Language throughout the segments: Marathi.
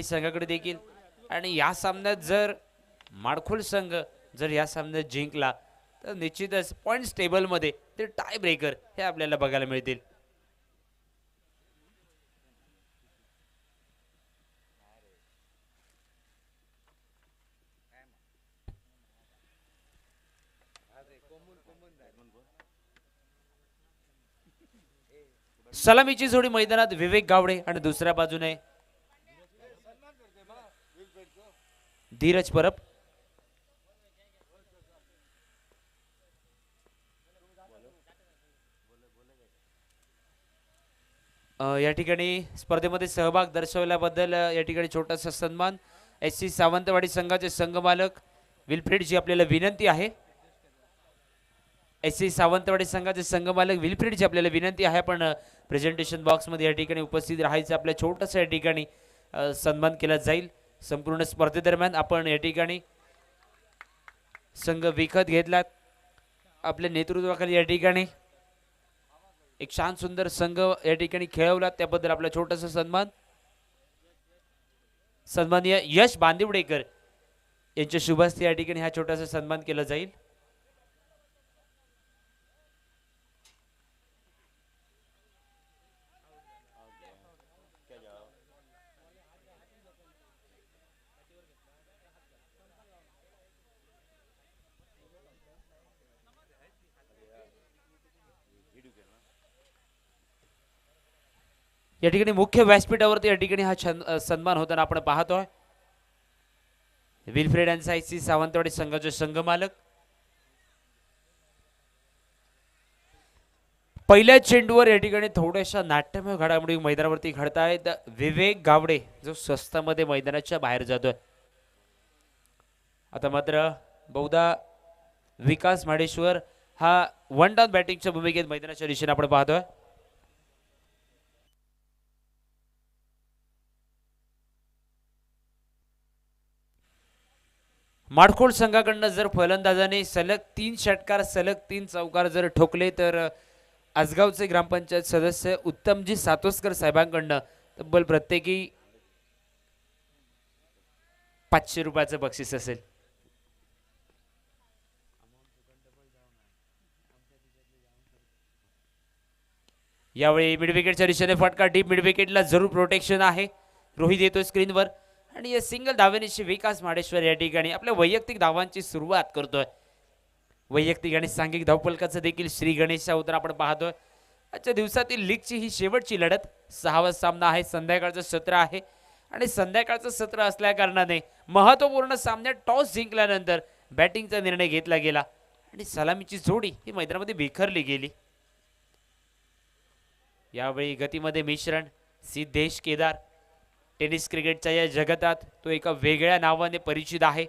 संघाकडे देखील। आणि या सामन्यात जर माडखोल संघ जर या सामन्यात जिंकला तर निश्चितच पॉइंट्स टेबलमध्ये ते टाय ब्रेकर हे आपल्याला बघायला मिळतील। सलामीची जोडी मैदानात विवेक गावडे आणि दुसऱ्या बाजूने धीरज परब। या ठिकाणी स्पर्धेमध्ये सहभाग दर्शवल्याबद्दल या ठिकाणी छोटासा सन्मान SC सावंतवाडी संघाचे संघमालक विल्फ्रेड जी आपल्याला विनंती आहे। SC सावंतवाडी संघाचे संघमालक विल्फ्रेड जी आपल्याला विनंती आहे पण प्रेझेंटेशन बॉक्स मध्ये या ठिकाणी उपस्थित राहायचं आपल्या छोटासा या ठिकाणी सन्मान केला जाईल। संपूर्ण स्पर्धेदरम्यान आपण या ठिकाणी संघ विकत घेतला आपल्या नेतृत्वाखाली या ठिकाणी एक छान सुंदर संघ या ठिकाणी खेळवला त्याबद्दल आपला छोटासा सन्मान सन्माननीय यश बांदिवडेकर यांच्या शुभ हस्ते या ठिकाणी हा छोटासा सन्मान केला जाईल। या ठिकाणी मुख्य व्यासपीठावरती या ठिकाणी हा सन्मान होताना आपण पाहतोय विल्फ्रेड अँड SC सावंतवाडी संघाचे संघमालक। पहिल्या चेंडूवर या ठिकाणी थोड्याशा नाट्यमय घडामोडी मैदानावरती घडतायत। विवेक गावडे जो स्वस्तामध्ये मैदानाच्या बाहेर जातोय। आता मात्र बहुधा विकास माडेश्वर हा वन डाऊन बॅटिंगच्या भूमिकेत मैदानाच्या दिशेने आपण पाहतोय। माडखोल संघाकडनं जर फलंदाजाने सलग 3 षटकार सलग 3 चौकार जर ठोकले तर आसगावचे ग्रामपंचायत सदस्य उत्तमजी सातोसकर साहेबांकडनं तब्बल प्रत्येकी 500 रुपयाचं बक्षीस असेल। यावेळी मिड विकेटच्या दिशेने फटका डीप मिड विकेटला जरूर प्रोटेक्शन आहे। रोहित येतो स्क्रीनवर आणि या सिंगल धावेनिशी विकास माडेश्वर या ठिकाणी आपल्या वैयक्तिक धावांची सुरुवात करतोय। वैयक्तिक आणि सांघिक धावफलकाचं देखील श्री गणेश उतर आपण पाहतोय। आजच्या दिवसातील लीगची ही शेवटची लढत 6वा सामना आहे। संध्याकाळचं सत्र आहे आणि संध्याकाळचं सत्र असल्या कारणाने महत्त्वपूर्ण सामन्यात टॉस जिंकल्यानंतर बॅटिंगचा निर्णय घेतला गेला आणि सलामीची जोडी ही मैदानामध्ये बिखरली गेली। यावेळी गतीमध्ये मिश्रण सिद्धेश केदार टेनिस क्रिकेटच्या या जगतात तो एका वेगळ्या नावाने परिचित आहे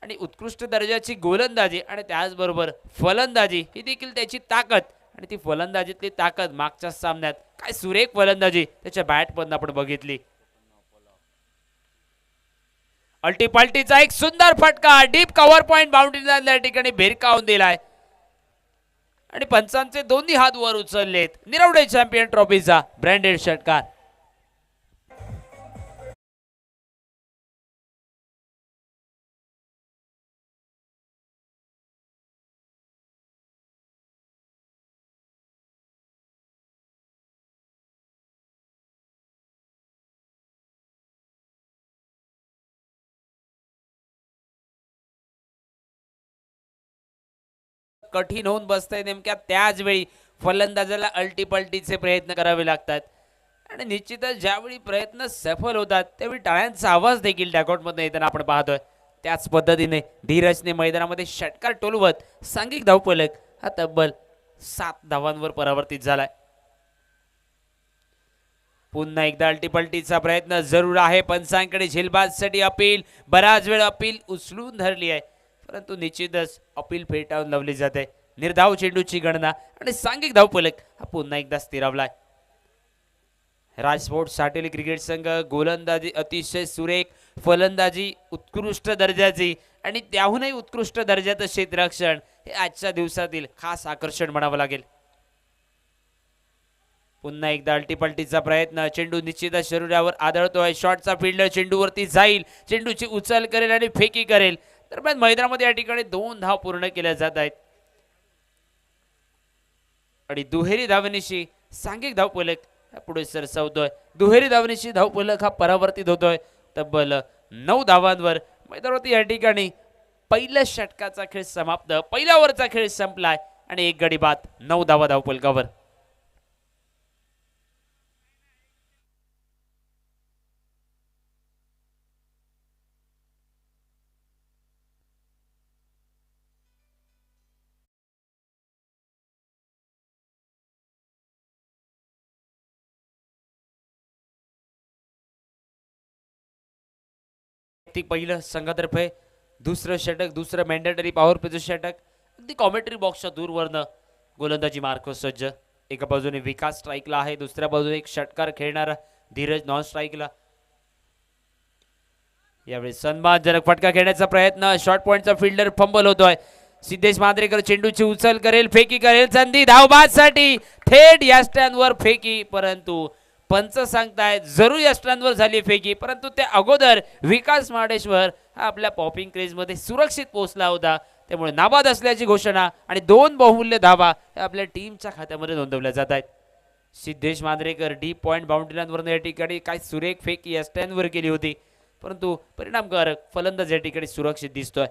आणि उत्कृष्ट दर्जाची गोलंदाजी आणि त्याचबरोबर फलंदाजी ही देखील त्याची ताकद आणि ती फलंदाजीतली ताकद मागच्या सामन्यात काय सुरेख फलंदाजी त्याच्या बॅटमधून आपण बघितली। अल्टीपल्टीचा एक सुंदर फटका डीप कव्हर पॉइंट बाउंड्रीला त्या ठिकाणी भिरकावून दिलाय आणि पंचांचे दोन्ही हात वर उचललेत। निरवडे चॅम्पियन ट्रॉफीचा ब्रँडेड षटकार। कठीण होऊन बसतंय नेमक्या त्याच वेळी फलंदाजाला अल्टीपल्टीचे प्रयत्न करावे लागतात आणि निश्चितच ज्यावेळी प्रयत्न सफल होतात त्यावेळी टाळ्यांचा आवाज देखील डॅगआउटमध्ये येताना आपण पाहतोय। त्याच पद्धतीने धीरजने मैदानामध्ये षटकार टोलवत सांघिक धावफलक हा तब्बल 7 धावांवर परावर्तित झालाय। पुन्हा एकदा अल्टीपल्टीचा प्रयत्न जरूर आहे। पंचांकडे झेलबाजसाठी अपील बराच वेळ अपील उचलून धरली आहे परंतु निश्चितच अपील फेटाळून लावली जाते। निर्धाव चेंडूची गणना आणि सांघिक धावफलक हा पुन्हा एकदा स्थिरावलाय। राजकोट साटेली क्रिकेट संघ गोलंदाजी अतिशय सुरेख फलंदाजी उत्कृष्ट दर्जाची आणि त्याहूनही उत्कृष्ट दर्जाचं क्षेत्ररक्षण हे आजच्या दिवसातील खास आकर्षण म्हणावं लागेल। पुन्हा एकदा अल्टीपल्टीचा प्रयत्न, चेंडू निश्चितच शरीरावर आदळतोय, शॉटचा फिल्डर चेंडूवरती जाईल, चेंडूची उचल करेल आणि फेकी करेल. दरम्यान मैदानामध्ये या ठिकाणी 2 धाव पूर्ण केल्या जात आहेत आणि दुहेरी धावनिशी सांघिक धावफलक पुढे सरसावतोय. दुहेरी धावनिशी धावफलक हा परावर्तित होतोय. तब्बल 9 धावांवर मैदानावरती या ठिकाणी पहिल्या षटकाचा खेळ समाप्त, पहिल्या ओव्हरचा खेळ संपलाय आणि एक गडी बाद, 9 धावा धावफलकावर. ती पहिलं संघातर्फे दुसरं षटक, दुसरं मॅन्डेटरी पॉवर प्लेचं षटक. अगदी कॉमेंट्री बॉक्सच्या दूरवरनं गोलंदाजी मार्क सज्ज. एका बाजूने विकास स्ट्राईकला आहे, दुसऱ्या बाजूने एक षटकार खेळणारा धीरज नॉन स्ट्राईकला. यावेळी सन्मानजनक फटका खेळण्याचा प्रयत्न, शॉर्ट पॉइंटचा फिल्डर फंबल होतोय. सिद्धेश मांद्रेकर चेंडूची उचल करेल, फेकी करेल, संधी धावबादसाठी थेट या स्टँडवर फेकी, परंतु पंच सांगतायत जरूर या स्टँडवर झाली फेकी, परंतु त्या अगोदर विकास माडेश्वर हा आपल्या पॉपिंग क्रेजमध्ये सुरक्षित पोहोचला होता. त्यामुळे नाबाद असल्याची घोषणा आणि 2 बहुमूल्य धावा आपल्या टीमच्या खात्यामध्ये नोंदवल्या जात आहेत. Siddhesh Mandrekar deep point boundary लाईनवर या ठिकाणी काय सुरेख फेकी या स्टँडवर केली होती, परंतु परिणामकारक फलंदाज या ठिकाणी सुरक्षित दिसतोय.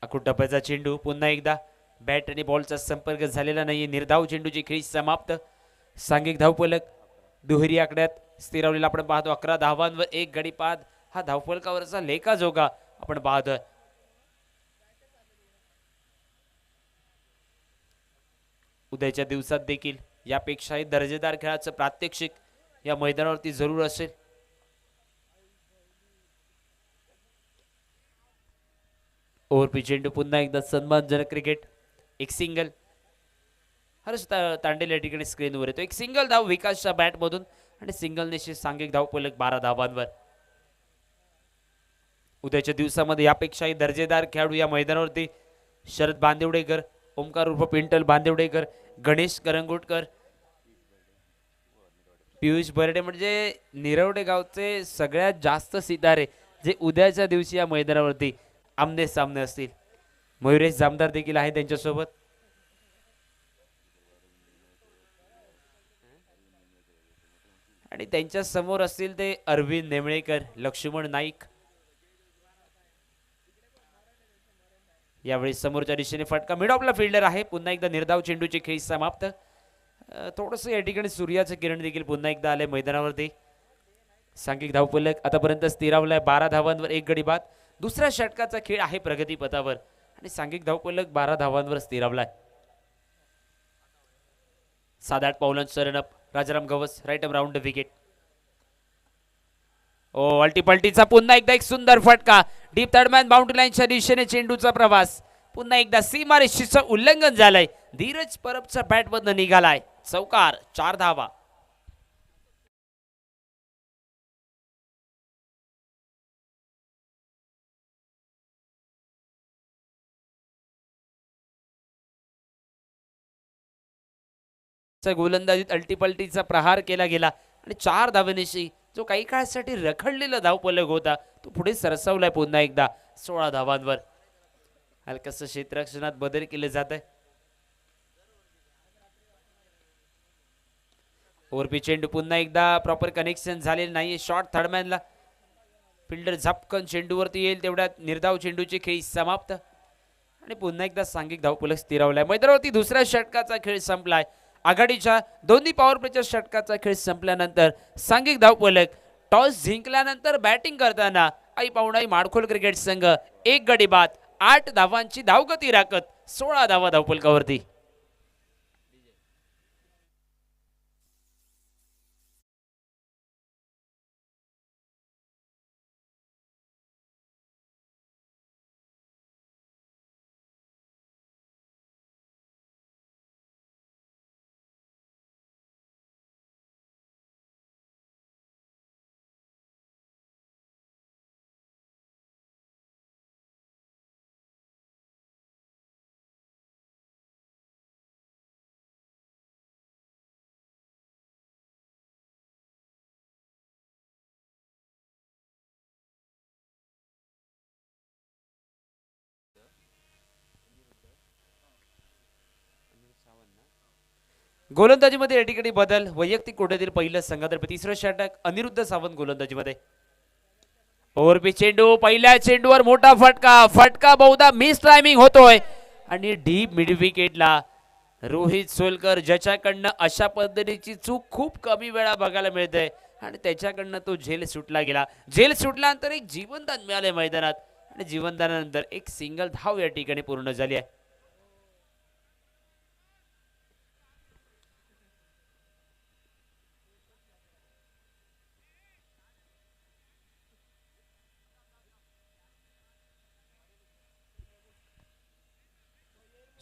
अकुट टप्प्याचा चेंडू, पुन्हा एकदा बॅट आणि बॉलचा संपर्क झालेला नाही. निर्धाव चेंडूची खेळी समाप्त. सांघिक धावफलक दुहेरी आकड्यात स्थिरावलेला आपण पाहतो. 11 धावांवर 1 गडी बाद हा धावफलकावरचा लेखाजोगा आपण पाहतोय. उद्याच्या दिवसात देखील यापेक्षाही दर्जेदार खेळाचं प्रात्यक्षिक या मैदानावरती जरूर असेल. ओव्हरपी चेंडू, पुन्हा एकदा सन्मानजनक क्रिकेट. एक सिंगल, हर्ष तांडेल या ठिकाणी स्क्रीनवर येतो. एक सिंगल धाव विकासच्या बॅटमधून आणि सिंगल निश्चित सांघिक धावफलक 12 धावांवर. उद्याच्या दिवसामध्ये यापेक्षाही दर्जेदार खेळाडू या मैदानावरती शरद बांदिवडेकर, ओमकार उर्फ पिंटल बांदिवडेकर, गणेश करंगुटकर, पियुष बर्डे म्हणजे निरवडे गावचे सगळ्यात जास्त सितारे जे उद्याच्या दिवशी या मैदानावरती आमने सामने असतील. मयुरेश जामदार देखील आहे त्यांच्यासोबत. आणि त्यांच्या समोर असतील ते अरविंद नेमळेकर, लक्ष्मण नाईक. यावेळी समोरच्या दिशेने फटका, मिड ऑफला फिल्डर आहे. पुन्हा एकदा निर्धाव चेंडूची खेळी समाप्त. थोडंसं या ठिकाणी सूर्याचं किरण देखील पुन्हा एकदा आले मैदानावरती. सांघिक धावफलक आतापर्यंत स्थिरावलाय 12 धावांवर 1 गडी बाद. दुसऱ्या षटकाचा खेळ आहे प्रगतीपथावर आणि सांघिक धावफलक 12 धावांवर स्थिरावलाय. 7-8 पावलांचं run up. Rajaram Gavas right arm round the wicket. ओ अल्टीपल्टीचा पुन्हा एकदा एक सुंदर फटका. डीप थर्डमॅन बाउंड्री लाईनच्या दिशेने चेंडूचा प्रवास. पुन्हा एकदा सीमारेषेचं उल्लंघन झालंय. धीरज परबच्या बॅटमधनं निघालाय. चौकार, 4 धावा. गोलंदाजीत अल्टीपल्टीचा प्रहार केला गेला आणि 4 धावांनिशी जो काही काळासाठी रखडलेला धावफलक होता तो पुढे सरसावलाय पुन्हा एकदा 16 धावांवर. हलकस क्षेत्ररक्षणात बदल केले जात आहे. ओव्हरपी चेंडू, पुन्हा एकदा प्रॉपर कनेक्शन झालेलं नाही. शॉर्ट थर्डमॅनला फिल्डर झपकन चेंडूवरती येईल तेवढ्यात निर्धाव चेंडूची खेळी समाप्त आणि पुन्हा एकदा सांघिक धावफलक स्थिरावलाय. मैदानावरती दुसऱ्या षटकाचा खेळ संपलाय. आघाडीच्या दोन्ही पॉवर प्लेच्या षटकाचा खेळ संपल्यानंतर सांघिक धावफलक. टॉस जिंकल्यानंतर बॅटिंग करताना आई पाहुणाई माडखोल क्रिकेट संघ 1 गडी बाद, 8 धावांची धावगती राखत 16 धावा धावफलकावरती. गोलंदाजीमध्ये या ठिकाणी बदल, वैयक्तिक कोट्यातील पहिलं संघातर्फे तिसरं षटक, अनिरुद्ध सावंत गोलंदाजीमध्ये. ओव्हरपी चेंडू, पहिल्या चेंडूवर मोठा फटका, फटका बहुधा मिस टायमिंग होतोय आणि डीप मिड विकेटला रोहित सोलकर, ज्याच्याकडनं अशा पद्धतीची चूक खूप कमी वेळा बघायला मिळते आणि त्याच्याकडनं तो झेल सुटला गेला. झेल सुटल्यानंतर एक जीवनदान मिळाले मैदानात आणि जीवनदानानंतर एक सिंगल धाव या ठिकाणी पूर्ण झाली आहे.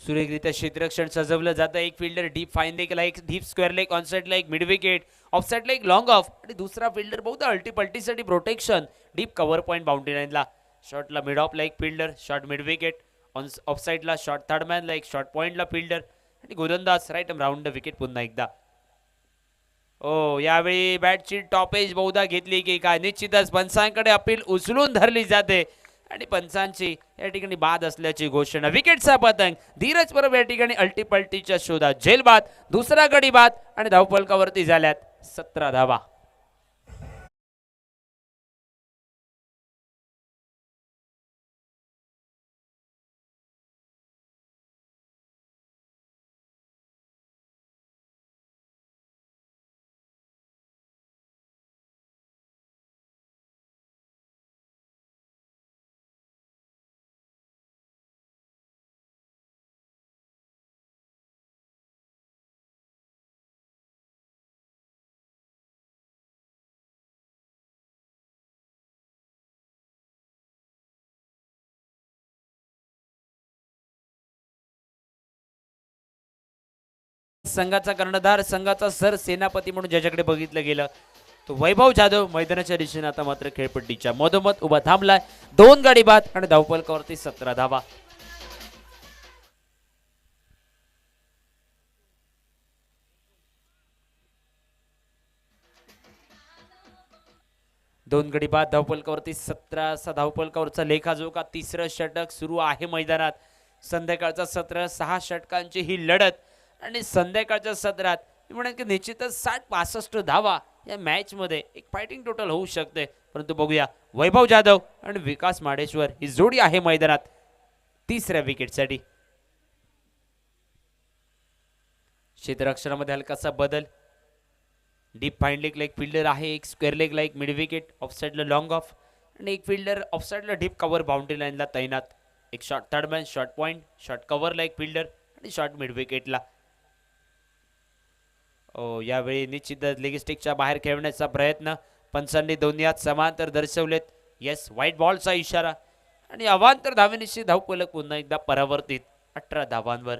सुरेखरित्या क्षेत्ररक्षण सजवलं जातं. एक फिल्डर डीप फाईन लेगला, एक डीप स्क्वेअर लेग, ऑनसाइडला एक मिड विकेट, ऑफसाइडला एक लॉंग ऑफ आणि दुसरा फिल्डर बहुधा अल्टीपल्टीसाठी protection, deep cover point boundary लाईनला. शॉर्टला मिड ऑफला एक फिल्डर, शॉर्ट मिड विकेट, ऑफसाइडला शॉर्ट थर्ड मॅनला एक, शॉर्ट पॉईंटला फिल्डर आणि गोलंदाज राईट राऊंड द विकेट पुन्हा एकदा. ओ यावेळी बॅटची टॉपेज बहुधा घेतली की काय, निश्चितच पंचांकडे अपील उचलून धरली जाते आणि पंचांची या ठिकाणी बाद असल्याची घोषणा. विकेटचा पतंग, धीरज परब या ठिकाणी अल्टीपल्टीच्या शोधात, झेल बाद, दुसरा गडी बाद आणि धावफलकावरती झाल्यात 17 धावा. संघाचा कर्णधार, संघाचा सर सेनापती म्हणून ज्याच्याकडे बघितलं गेलं तो वैभव जाधव मैदानाच्या दिशेने आता मात्र खेळपट्टीच्या मधोमध उभा थांबलाय. 2 गडी बाद आणि धावफलकावरती 17 धावा. दोन गडी बाद, धावफलकावरती 17 असा धावफलकावरचा लेखाजोखा. तिसरं षटक सुरू आहे मैदानात. संध्याकाळचा सत्र, 6 षटकांची ही लढत आणि संध्याकाळच्या सत्रात मी म्हणेन की निश्चितच 60-65 धावा या मॅच मध्ये एक फायटिंग टोटल होऊ शकते. परंतु बघूया, वैभव जाधव आणि विकास माडेश्वर ही जोडी आहे मैदानात तिसऱ्या विकेटसाठी. क्षेत्ररक्षणामध्ये हलकासा बदल, डीप फाईन लेगला एक फिल्डर आहे, एक स्क्वेअर लेगला एक मिड विकेट, ऑफसाइडला लॉंग ऑफ आणि एक फिल्डर ऑफसाइडला डीप कव्हर बाउंड्री लाईनला तैनात. एक short third man, short point, short कव्हरला एक फिल्डर आणि शॉर्ट मिड विकेटला. ओ यावेळी निश्चितच लेगस्टिकच्या बाहेर खेळण्याचा प्रयत्न, पंचांनी दोन्ही हात समांतर दर्शवलेत. येस, व्हाईट बॉलचा इशारा आणि अवांतर धावेनिशी धावफलक पुन्हा एकदा परावर्तित 18 धावांवर.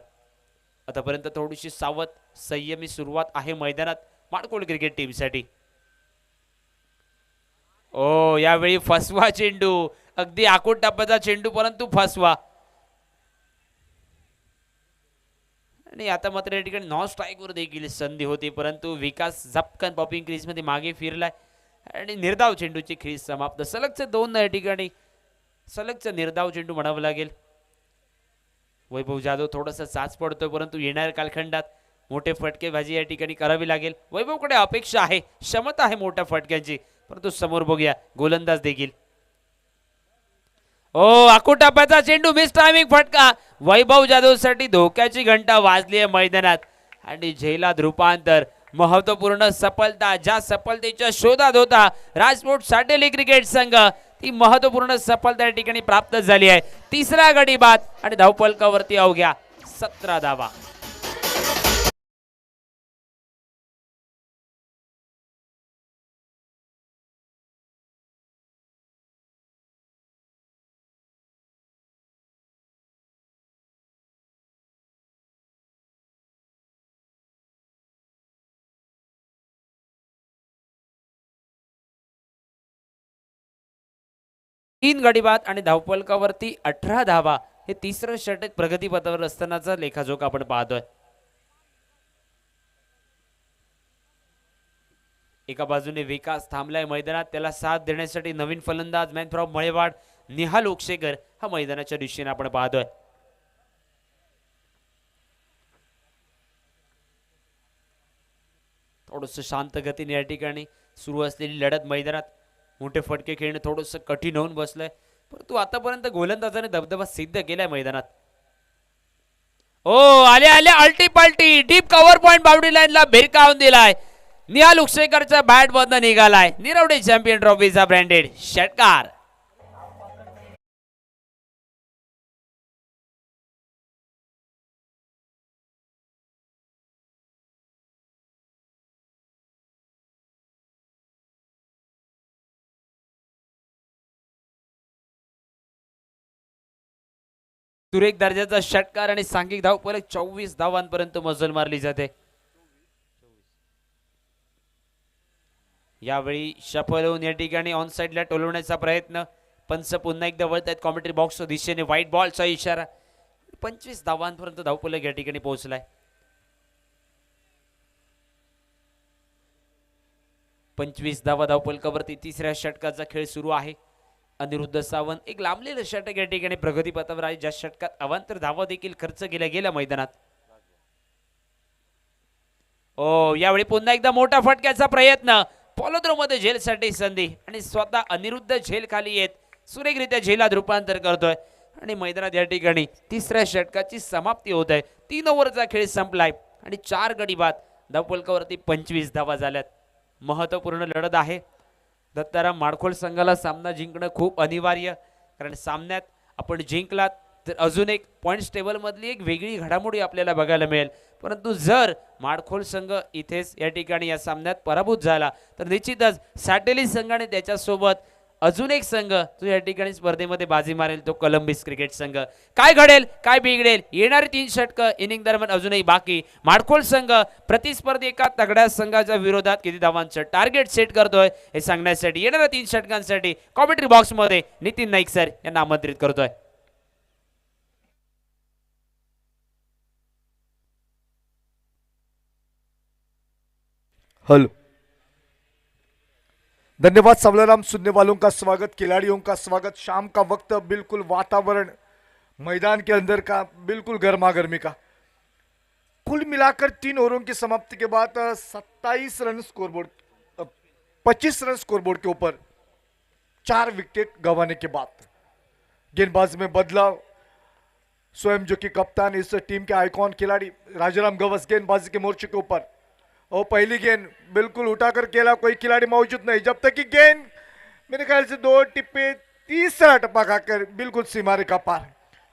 आतापर्यंत थोडीशी सावध संयमी सुरुवात आहे मैदानात माडकोळ क्रिकेट टीमसाठी. ओ यावेळी फसवा चेंडू, अगदी आखूड टप्प्याचा चेंडू परंतु फसवा आणि आता मात्र या ठिकाणी नॉन स्ट्राईकवर देखील संधी होती परंतु विकास झपकन पॉपिंग क्रीजमध्ये मागे फिरलाय आणि निर्धाव चेंडूची क्रीज समाप्त. सलगचे 2 या ठिकाणी सलगचा निर्धाव चेंडू म्हणावं लागेल. वैभव जाधव थोडासा साच पडतोय परंतु येणाऱ्या कालखंडात मोठे फटकेबाजी या ठिकाणी करावी लागेल. वैभवकडे अपेक्षा आहे, क्षमता आहे मोठ्या फटक्यांची, परंतु समोर बघूया गोलंदाज देखील. ओ आकुटापाचा चेंडू, मिस टायमिंग फटका. वैभव जाधव साठी धोक्याची घंटा वाजली आहे मैदानात आणि झेलात रूपांतर. महत्वपूर्ण सफलता, ज्या सफलतेच्या शोधात होता राजकोट साटेली क्रिकेट संघ, ती महत्वपूर्ण सफलता या ठिकाणी प्राप्त झाली आहे. तिसरा गडी बाद आणि धावफलकावरती अवघ्या 17 धावा. तीन गडी बाद आणि धावफलकावरती 18 धावा. हे तिसरं षटक प्रगतीपथावर असतानाचा लेखाजोखा आपण पाहतोय. एका बाजूने विकास थांबलाय मैदानात, त्याला साथ देण्यासाठी नवीन फलंदाज मॅन फ्रॉम मळेवाड निहाल ओक्षेकर हा मैदानाच्या दिशेने आपण पाहतोय. थोडंसं शांत गतीने या ठिकाणी सुरू असलेली लढत मैदानात मोठे फटके खेळणं थोडंसं कठीण होऊन बसलंय, परंतु आतापर्यंत गोलंदाजाने दबदबा सिद्ध केलाय मैदानात. ओ आले आले अल्टी पल्टी डीप कव्हर पॉइंट बाउंड्री लाईनला भिरकावून दिलाय. निहाल उक्षेकरच्या बॅट मधनं निघालाय. निरवडे चॅम्पियन ट्रॉफीचा ब्रँडेड षटकार. सुरेख दर्जाचा षटकार आणि सांघिक धावफलक 24 धावांपर्यंत मजल मारली जाते. यावेळी सफल होऊन या ठिकाणी ऑन साइडला टोलवण्याचा प्रयत्न. पंच पुन्हा एकदा वळत आहेत कॉमेंट्री बॉक्स दिशेने. व्हाईट बॉलचा इशारा. 25 धावांपर्यंत धावफलक या ठिकाणी पोहोचलाय. 25 धावा धावफलकावरती तिसऱ्या षटकाचा खेळ सुरू आहे. अनिरुद्ध सावंत एक लांबलेलं षटक या ठिकाणी प्रगतीपथावर आहे, ज्या षटकात अवांतर धावा देखील खर्च केल्या गेल्या मैदानात. ओ यावेळी पुन्हा एकदा मोठा फटक्याचा प्रयत्न. पॉलोद्रो मध्ये झेलसाठी संधी आणि स्वतः अनिरुद्ध झेल खाली येत सुरेखरित्या झेलात रूपांतर करतोय आणि मैदानात या ठिकाणी तिसऱ्या षटकाची समाप्ती होत आहे. 3 ओव्हरचा खेळ संपलाय आणि 4 गडी बाद. धावफलकावरती 25 धावा झाल्यात. महत्वपूर्ण लढत आहे. दत्ताराम माडखोल संघाला सामना जिंकणं खूप अनिवार्य, कारण सामन्यात आपण जिंकलात तर अजून एक पॉइंट्स टेबल मधली एक वेगळी घडामोडी आपल्याला बघायला मिळेल. परंतु जर माडखोल संघ इथेच या ठिकाणी या सामन्यात पराभूत झाला तर निश्चितच सॅटेलिट संघाने त्याच्यासोबत अजून एक संघ जो या ठिकाणी स्पर्धेमध्ये बाजी मारेल, तो कोलंबिस क्रिकेट संघ. काय घडेल काय बिघडेल, येणारे 3 षटकं इनिंग दरम्यान अजूनही बाकी. माडखोल संघ प्रतिस्पर्धी एका तगड्या संघाच्या विरोधात किती धावांचं टार्गेट सेट करतोय हे सांगण्यासाठी येणाऱ्या 3 षटकांसाठी कॉमेंट्री बॉक्स मध्ये नितीन नाईक सर यांना आमंत्रित करतोय. हेलो, धन्यवाद. सबलराम सुनने वालों का स्वागत, खिलाड़ियों का स्वागत. शाम का वक्त, बिल्कुल वातावरण मैदान के अंदर का बिल्कुल गर्मा गर्मी का. कुल मिलाकर 3 ओवरों की समाप्ति के बाद 27 रन स्कोरबोर्ड 25 रन स्कोरबोर्ड के ऊपर 4 विकेट गंवाने के बाद गेंदबाजी में बदलाव. स्वयं जो कि कप्तान इस टीम के आइकॉन खिलाड़ी राजाराम गवस गेंदबाजी के मोर्चे के ऊपर. और पहली गेंद बिल्कुल उठाकर खेला, कोई खिलाड़ी मौजूद नहीं, जब तक कि गेंद मेरे ख्याल से 2 टिप्पे तीसरा टप्पा खाकर बिल्कुल सीमा रेखा पार.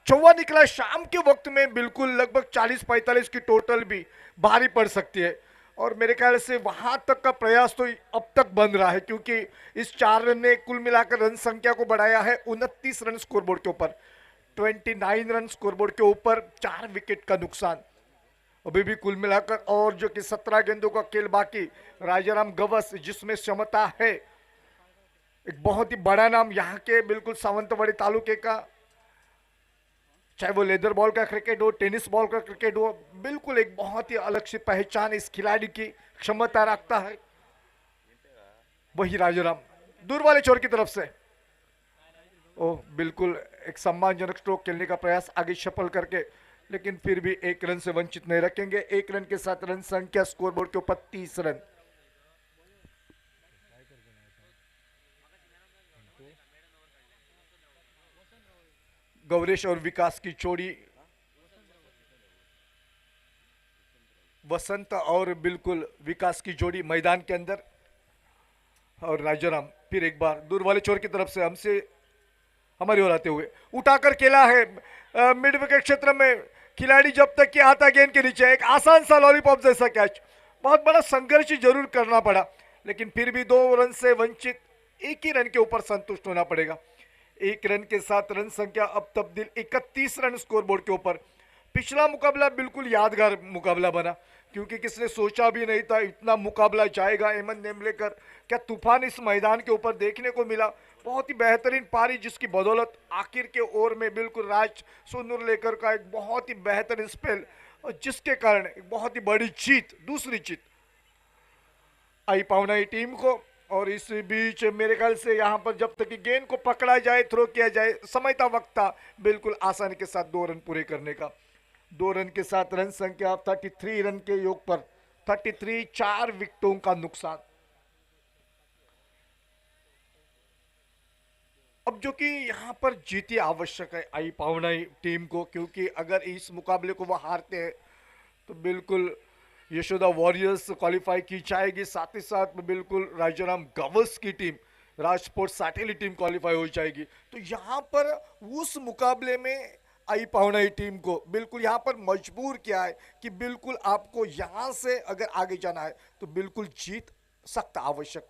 चौवा निकला. शाम के वक्त में बिल्कुल लगभग 40-45 की टोटल भी भारी पड़ सकती है और मेरे ख्याल से वहां तक का प्रयास तो अब तक बन रहा है, क्योंकि इस 4 रन ने कुल मिलाकर रन संख्या को बढ़ाया है 29 रन स्कोरबोर्ड के ऊपर. 29 रन स्कोरबोर्ड के ऊपर 4 विकेट का नुकसान अभी भी कुल मिलाकर. और जो कि 17 गेंदों का खेल बाकी. राजाराम गवस जिसमें क्षमता है, एक बहुत ही बड़ा नाम यहाँ के बिल्कुल सावंतवाड़ी तालुके का, चाहे वो लेदर बॉल का क्रिकेट हो, टेनिस बॉल का क्रिकेट हो, बिल्कुल एक बहुत ही अलग सी पहचान इस खिलाड़ी की क्षमता रखता है. वही राजाराम दूर वाले छोर की तरफ से ओह बिल्कुल एक सम्मानजनक स्ट्रोक खेलने का प्रयास, आगे शफल करके, लेकिन फिर भी 1 रन से वंचित नहीं रखेंगे. 1 रन के साथ रन संख्या स्कोरबोर्ड के ऊपर 30 रन. गौरेश और विकास की जोड़ी, वसंत और बिल्कुल विकास की जोड़ी मैदान के अंदर. और राजाराम फिर एक बार दूर वाले छोर की तरफ से हमसे हमारी ओर आते हुए उठाकर खेला है मिड विकेट क्षेत्र में. खिलाड़ी जब तक कि आता गेंद के नीचे, एक आसान सा लॉलीपॉप जैसा कैच. बहुत बड़ा संघर्ष जरूर करना पड़ा, लेकिन फिर भी 2 रन से वंचित 1 ही रन के ऊपर संतुष्ट होना पड़ेगा. 1 रन के साथ रन संख्या अब तब्दील 31 रन स्कोरबोर्ड के ऊपर. पिछला मुकाबला बिल्कुल यादगार मुकाबला बना, क्योंकि किसने सोचा भी नहीं था इतना मुकाबला जाएगा. अहमद नेमलेकर क्या तूफान इस मैदान के ऊपर देखने को मिला. बहुत ही बेहतरीन पारी, जिसकी बदौलत आखिर के ओवर में बिल्कुल राज सुनुरलेकर का एक बहुत ही बेहतरीन स्पेल, और जिसके कारण एक बहुत ही बड़ी जीत, दूसरी जीत आई पावनाई टीम को. और इस बीच मेरे ख्याल से यहाँ पर जब तक कि गेंद को पकड़ा जाए, थ्रो किया जाए, समयता वक्त था बिल्कुल आसानी के साथ 2 रन पूरे करने का. 2 रन के साथ रन संख्या 33 रन के योग पर 33, 4 विकेटों का नुकसान। अब जो कि यहाँ पर जीती आवश्यक है आई पावनाई टीम को, क्योंकि अगर इस मुकाबले को वो हारते हैं तो बिल्कुल यशोदा वॉरियर्स क्वालिफाई की जाएगी, साथ ही साथ में बिल्कुल राजाराम गवर्स की टीम, राजकोट साटेली टीम क्वालिफाई हो जाएगी। तो यहाँ पर उस मुकाबले में आई पावनाई टीम को बिल्कुल यहाँ पर मजबूर किया है कि बिल्कुल आपको यहाँ से अगर आगे जाना है तो बिल्कुल जीत सख्त आवश्यक।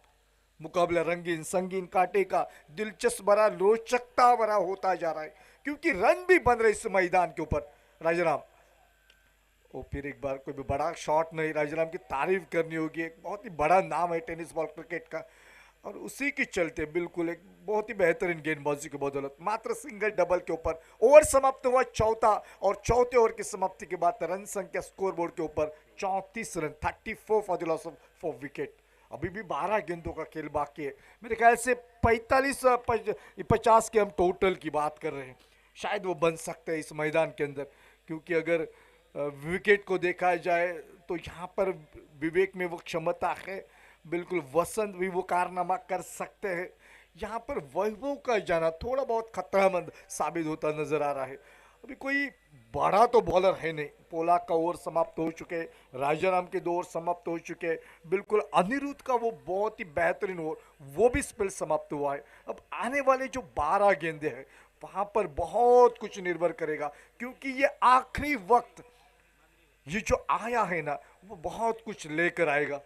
मुकाबला रंगीन संगीन कांटे का, दिलचस्प भरा, रोचकता भरा होता जा रहा है, क्योंकि रन भी बन रहे इस मैदान के ऊपर। राजाराम और फिर एक बार कोई भी बड़ा शॉट नहीं, राजाराम की तारीफ करनी होगी, एक बहुत ही बड़ा नाम है टेनिस बॉल क्रिकेट का, और उसी के चलते बिल्कुल एक बहुत ही बेहतरीन गेंदबाजी की बदौलत मात्र सिंगल डबल के ऊपर ओवर समाप्त हुआ चौथा, और चौथे ओवर की समाप्ति के बाद रन संख्या स्कोर बोर्ड के ऊपर 34 run, 34 for the loss of 4 wicket. अभी भी 12 गेंदों का खेल बाकी है, मेरे ख्याल से 50 के हम टोटल की बात कर रहे हैं, शायद वो बन सकते हैं इस मैदान के अंदर, क्योंकि अगर विकेट को देखा जाए तो यहाँ पर विवेक में वो क्षमता है, बिल्कुल वसंत भी वो कारनामा कर सकते हैं। यहाँ पर वैभव का जाना थोड़ा बहुत खतरामंद साबित होता नजर आ रहा है। अभी कोई बड़ा तो बॉलर है नहीं, पोलाक का ओवर समाप्त हो चुके, राजाराम के 2 ओवर समाप्त हो चुके, बिल्कुल अनिरुद्ध का वो बहुत ही बेहतरीन ओवर वो भी स्पेल समाप्त हुआ है। अब आने वाले जो 12 गेंदे हैं वहां पर बहुत कुछ निर्भर करेगा, क्योंकि ये आखिरी वक्त ये जो आया है ना वो बहुत कुछ लेकर आएगा।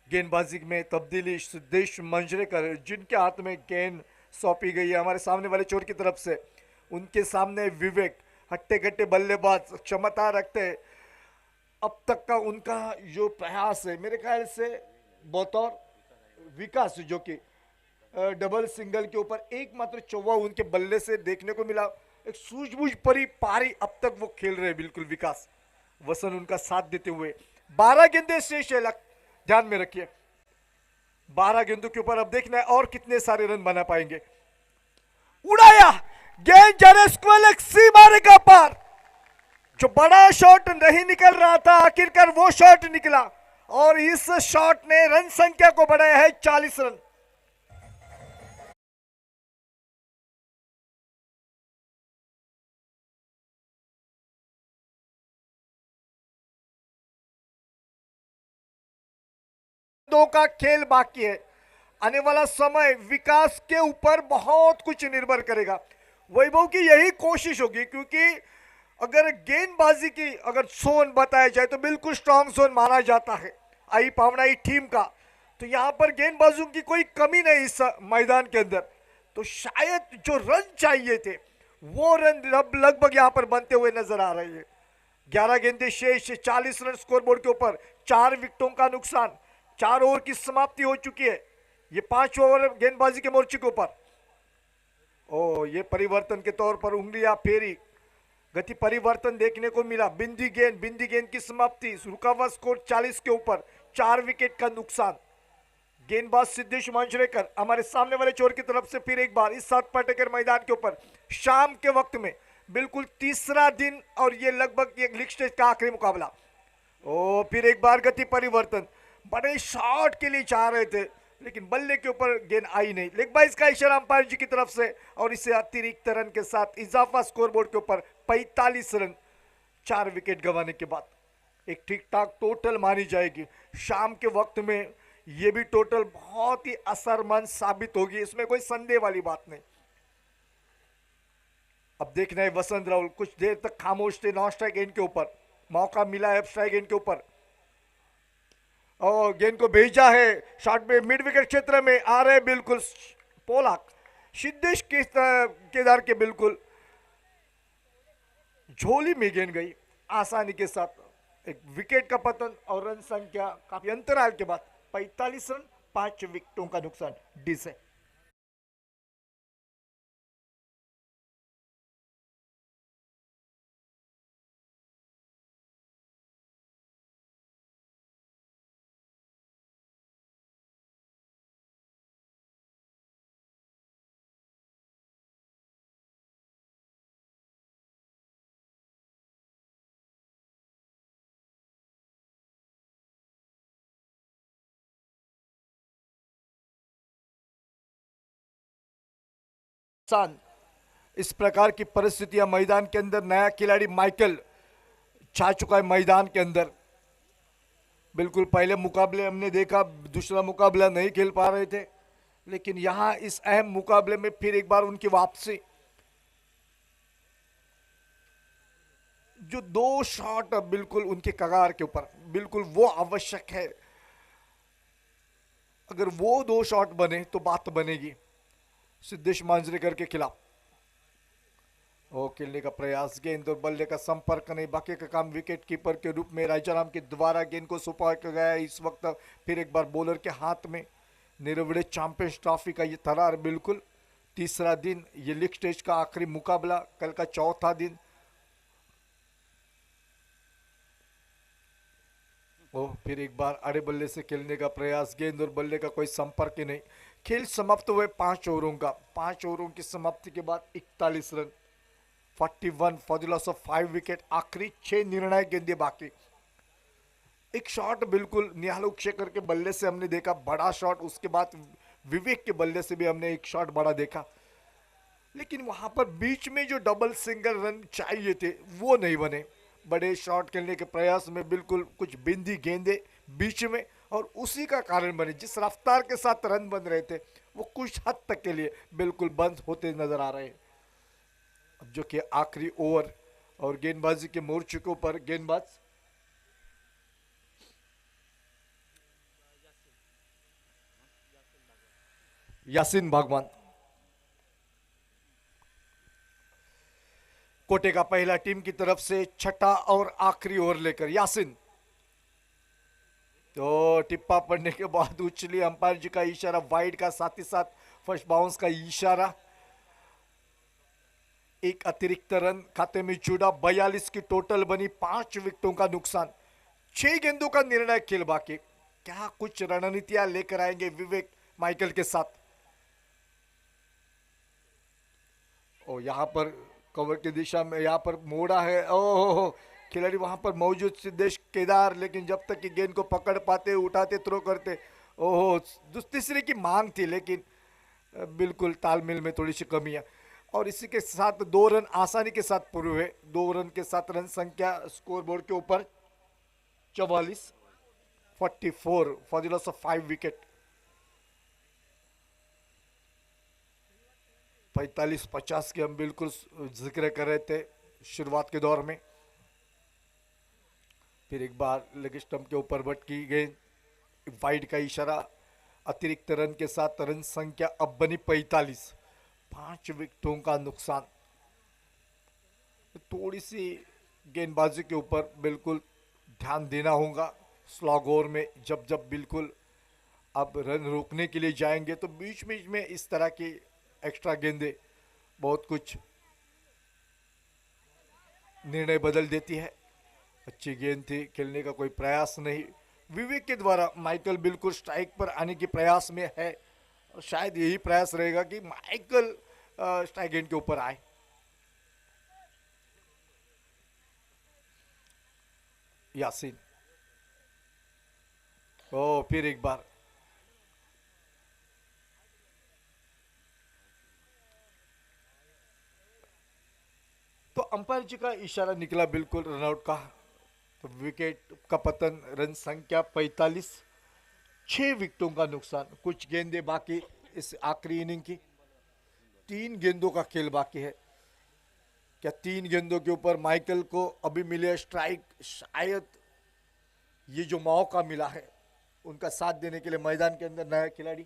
गेंदबाजी में तब्दीली, सिद्धेश मंजरेकर जिनके हाथ में गेंद सौंपी गई है हमारे सामने वाले चोर की तरफ से, उनके सामने विवेक हट्टे कट्टे बल्लेबाज क्षमता रखते हैं। अब तक का उनका जो प्रयास है मेरे ख्याल से बतौर विकास, जो कि डबल सिंगल के ऊपर एकमात्र चौवा उनके बल्ले से देखने को मिला, एक सूझबूझ परी पारी अब तक वो खेल रहे बिल्कुल विकास, वसन उनका साथ देते हुए। 12 गेंदे शेष है, ध्यान में रखिए 12 गेंदों के ऊपर अब देखना है और कितने सारे रन बना पाएंगे। उड़ाया गेंद जाने स्क्वेयर सीमारे का पार, जो बड़ा शॉट नहीं निकल रहा था आखिरकार वो शॉट निकला, और इस शॉट ने रन संख्या को बढ़ाया है 40 रन। दो का खेल बाकी है, आने वाला समय विकास के ऊपर बहुत कुछ निर्भर करेगा। वैभव की यही कोशिश होगी, क्योंकि अगर गेंदबाजी की अगर जोन बताया जाए तो बिल्कुल स्ट्रांग जोन माना जाता है आई पावनाई टीम का, तो यहां पर गेंदबाजों की कोई कमी नहीं इस मैदान के अंदर, तो शायद जो रन चाहिए थे वो रन लगभग यहां पर बनते हुए नजर आ रहे हैं। 11 गेंदे शेष, 40 रन स्कोरबोर्ड के ऊपर, 4 विकेटों का नुकसान, 4 ओवर की समाप्ति हो चुकी है, ये 5 ओवर गेंदबाजी के मोर्चे के ऊपर। ओ ये परिवर्तन के तौर पर उंगलियां फेरी, गति परिवर्तन देखने को मिला। बिंदी गेंद की समाप्ति, रुका हुआ स्कोर 40 के ऊपर, 4 विकेट का नुकसान। गेंदबाज सिद्धेश मंजरेकर हमारे सामने वाले चोर की तरफ से फिर एक बार इस सात पाटेकर मैदान के ऊपर, शाम के वक्त में बिल्कुल तीसरा दिन, और ये लगभग एक लीग स्टेज का आखिरी मुकाबला। ओ फिर एक बार गति परिवर्तन, बड़े शॉट के लिए चाह रहे थे लेकिन बल्ले के ऊपर गेंद आई नहीं, लेग बाइस का इशारा अंपायर जी की तरफ से, और इसे अतिरिक्त रन के साथ इजाफा स्कोरबोर्ड के ऊपर 45 रन 4 विकेट गंवाने के बाद एक ठीक ठाक टोटल मानी जाएगी। शाम के वक्त में यह भी टोटल बहुत ही असरमंद साबित होगी, इसमें कोई संदेह वाली बात नहीं। अब देखना है वसंत राहुल कुछ देर तक खामोश थे नॉन स्ट्राइक गेंद के ऊपर, मौका मिला है स्ट्राइक गेंद के ऊपर, और गेंद को भेजा है शॉट में मिड विकेट क्षेत्र में आ रहे बिल्कुल पोलाक, सिद्धेश केदार के बिल्कुल झोली में गेंद गई आसानी के साथ, एक विकेट का पतन और रन संख्या काफी अंतराल के बाद 45 रन 5 विकेटों का नुकसान डी से। नुकसान। इस प्रकार की परिस्थितियां मैदान के अंदर नया खिलाड़ी माइकल छा चुका है मैदान के अंदर। बिल्कुल पहले मुकाबले हमने देखा, दूसरा मुकाबला नहीं खेल पा रहे थे, लेकिन यहां इस अहम मुकाबले में फिर एक बार उनकी वापसी। जो दो शॉट बिल्कुल उनके कगार के ऊपर, बिल्कुल वो आवश्यक है। अगर वो दो शॉट बने तो बात बनेगी सिद्धेश मांजरेकर के खिलाफ। ओ खेलने का प्रयास, गेंद और बल्ले का संपर्क नहीं, बाकी का काम विकेट कीपर के रूप में राजाराम के द्वारा गेंद को सुपार किया गया है। इस वक्त फिर एक बार बॉलर के हाथ में निरवड़े चैंपियंस ट्रॉफी का ये थरार। बिल्कुल तीसरा दिन, ये लीग स्टेज का आखिरी मुकाबला, कल का चौथा दिन। ओ फिर एक बार अड़े बल्ले से खेलने का प्रयास, गेंद और बल्ले का कोई संपर्क ही नहीं। खेल समाप्त हुए 5 ओवरों का। 5 ओवरों की समाप्ति के बाद 41 run, 41 for the loss of 5 wicket. आखिरी 6 निर्णायक गेंदें बाकी। एक शॉट बिल्कुल निहाल शेखर के बल्ले से हमने देखा, बड़ा शॉट। उसके बाद विवेक के बल्ले से भी हमने एक शॉट बड़ा देखा, लेकिन वहां पर बीच में जो डबल सिंगल रन चाहिए थे वो नहीं बने। बड़े शॉट खेलने के प्रयास में बिल्कुल कुछ बिंदी गेंदे बीच में, और उसी का कारण बने। जिस रफ्तार के साथ रन बन रहे थे वो कुछ हद तक के लिए बिल्कुल बंद होते नजर आ रहे हैं। अब जो कि आखिरी ओवर और गेंदबाजी के मोर्चे के ऊपर गेंदबाज यासीन भागवान। कोटे का पहला टीम की तरफ से छठा और आखिरी ओवर लेकर यासीन। तो टिप्पा पड़ने के बाद उछली, अंपायर जी का इशारा वाइड का, साथ ही साथ फर्स्ट बाउंस का इशारा। एक अतिरिक्त रन खाते में जुड़ा, 42 की टोटल बनी, 5 विकेटों का नुकसान, 6 गेंदों का निर्णायक खेल बाकी। क्या कुछ रणनीतियां लेकर आएंगे विवेक माइकल के साथ। और यहां पर कवर की दिशा में यहां पर मोड़ा है। ओहो, खिलाड़ी वहां पर मौजूद सिद्धेश केदार, लेकिन जब तक कि गेंद को पकड़ पाते, उठाते, थ्रो करते, ओहो, तीसरे की मांग थी, लेकिन बिल्कुल तालमेल में थोड़ी सी कमी है। और इसी के साथ 2 रन आसानी के साथ पूरे हुए। 2 रन के साथ रन संख्या स्कोर बोर्ड के ऊपर 44, 44 for the loss of 5 wicket. 45-50 के हम बिल्कुल जिक्र कर रहे थे शुरुआत के दौर में। फिर एक बार लेग स्टंप के ऊपर भटकी गेंद, वाइड का इशारा, अतिरिक्त रन के साथ रन संख्या अब बनी 45, 5 विकेटों का नुकसान। थोड़ी सी गेंदबाजी के ऊपर बिल्कुल ध्यान देना होगा स्लॉग ओवर में। जब जब बिल्कुल अब रन रोकने के लिए जाएंगे तो बीच बीच में इस तरह की एक्स्ट्रा गेंदें बहुत कुछ निर्णय बदल देती है। अच्छी गेंद थी, खेलने का कोई प्रयास नहीं विवेक के द्वारा। माइकल बिल्कुल स्ट्राइक पर आने के प्रयास में है, और शायद यही प्रयास रहेगा कि माइकल स्ट्राइक गेंद के ऊपर आए। यासीन, ओ फिर एक बार तो अंपायर जी का इशारा निकला बिल्कुल रनआउट का। तो विकेट का पतन, रन संख्या 45, 6 विकेटों का नुकसान। कुछ गेंदें बाकी इस आखिरी इनिंग की, 3 गेंदों का खेल बाकी है। क्या 3 गेंदों के ऊपर माइकल को अभी मिले स्ट्राइक? शायद ये जो मौका मिला है उनका साथ देने के लिए मैदान के अंदर नया खिलाड़ी।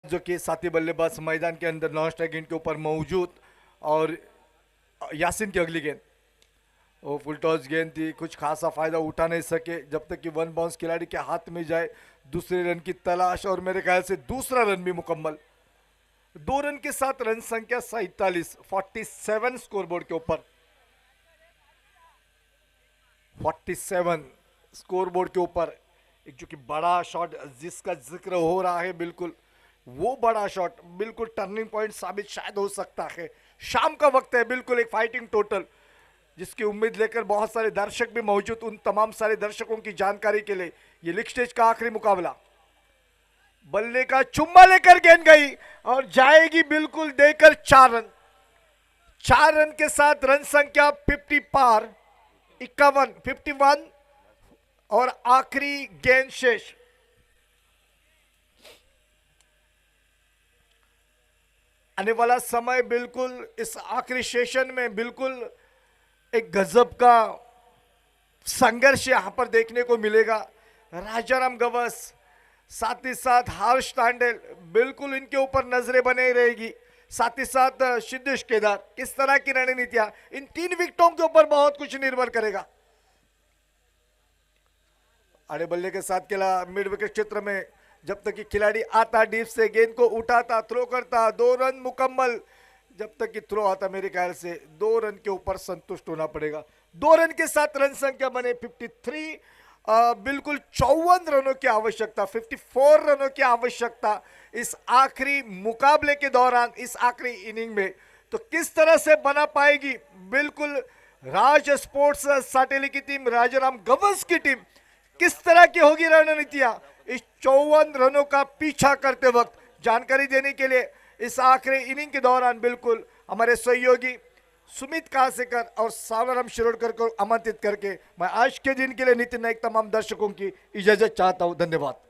जो कि साथी बल्लेबाज मैदान के अंदर नॉन स्ट्राइक गेंद के ऊपर मौजूद, और यासीन की अगली गेंद, वो फुल टॉस गेंद थी, कुछ खासा फायदा उठा नहीं सके जब तक कि वन बाउंस खिलाड़ी के हाथ में जाए। दूसरे रन की तलाश और मेरे ख्याल से दूसरा रन भी मुकम्मल। 2 रन के साथ रन संख्या 47, 47 स्कोरबोर्ड के ऊपर, 47 स्कोरबोर्ड के ऊपर। एक जो कि बड़ा शॉट जिसका जिक्र हो रहा है, बिल्कुल वो बड़ा शॉट बिल्कुल टर्निंग पॉइंट साबित शायद हो सकता है। शाम का वक्त है, बिल्कुल एक फाइटिंग टोटल जिसकी उम्मीद लेकर बहुत सारे दर्शक भी मौजूद। उन तमाम सारे दर्शकों की जानकारी के लिए ये लीग स्टेज का आखिरी मुकाबला। बल्ले का चुम्मा लेकर गेंद गई और जाएगी बिल्कुल देकर 4 रन। 4 रन के साथ रन संख्या 50 पार, 51, 51 और आखिरी गेंद शेष। आने वाला समय बिल्कुल इस आखिरी सेशन में बिल्कुल एक गजब का संघर्ष यहां पर देखने को मिलेगा। राजाराम गवस साथ ही साथ हर्ष तांडेल, बिल्कुल इनके ऊपर नजरें बने रहेगी। साथ ही साथ सिद्धेश केदार, किस तरह की रणनीतियां, इन 3 विकेटों के ऊपर बहुत कुछ निर्भर करेगा। आड़े बल्ले के साथ खेला मिड विकेट क्षेत्र में, जब तक कि खिलाड़ी आता डीप से गेंद को उठाता थ्रो करता, 2 रन मुकम्मल। जब तक कि थ्रो आता मेरे ख्याल से 2 रन के ऊपर संतुष्ट होना पड़ेगा। 2 रन के साथ रन संख्या बने 53, बिल्कुल 54 रनों की आवश्यकता, 54 रनों की आवश्यकता इस आखिरी मुकाबले के दौरान, इस आखिरी इनिंग में। तो किस तरह से बना पाएगी बिल्कुल राज स्पोर्ट्स साटेली की टीम, राजाराम गवस की टीम, किस तरह की होगी रणनीतियां इस 54 रनों का पीछा करते वक्त। जानकारी देने के लिए इस आखिरी इनिंग के दौरान बिल्कुल हमारे सहयोगी सुमित कासेकर और सावराम शिरोडकर को आमंत्रित करके मैं आज के दिन के लिए नितिन नाइक तमाम दर्शकों की इजाजत चाहता हूं। धन्यवाद।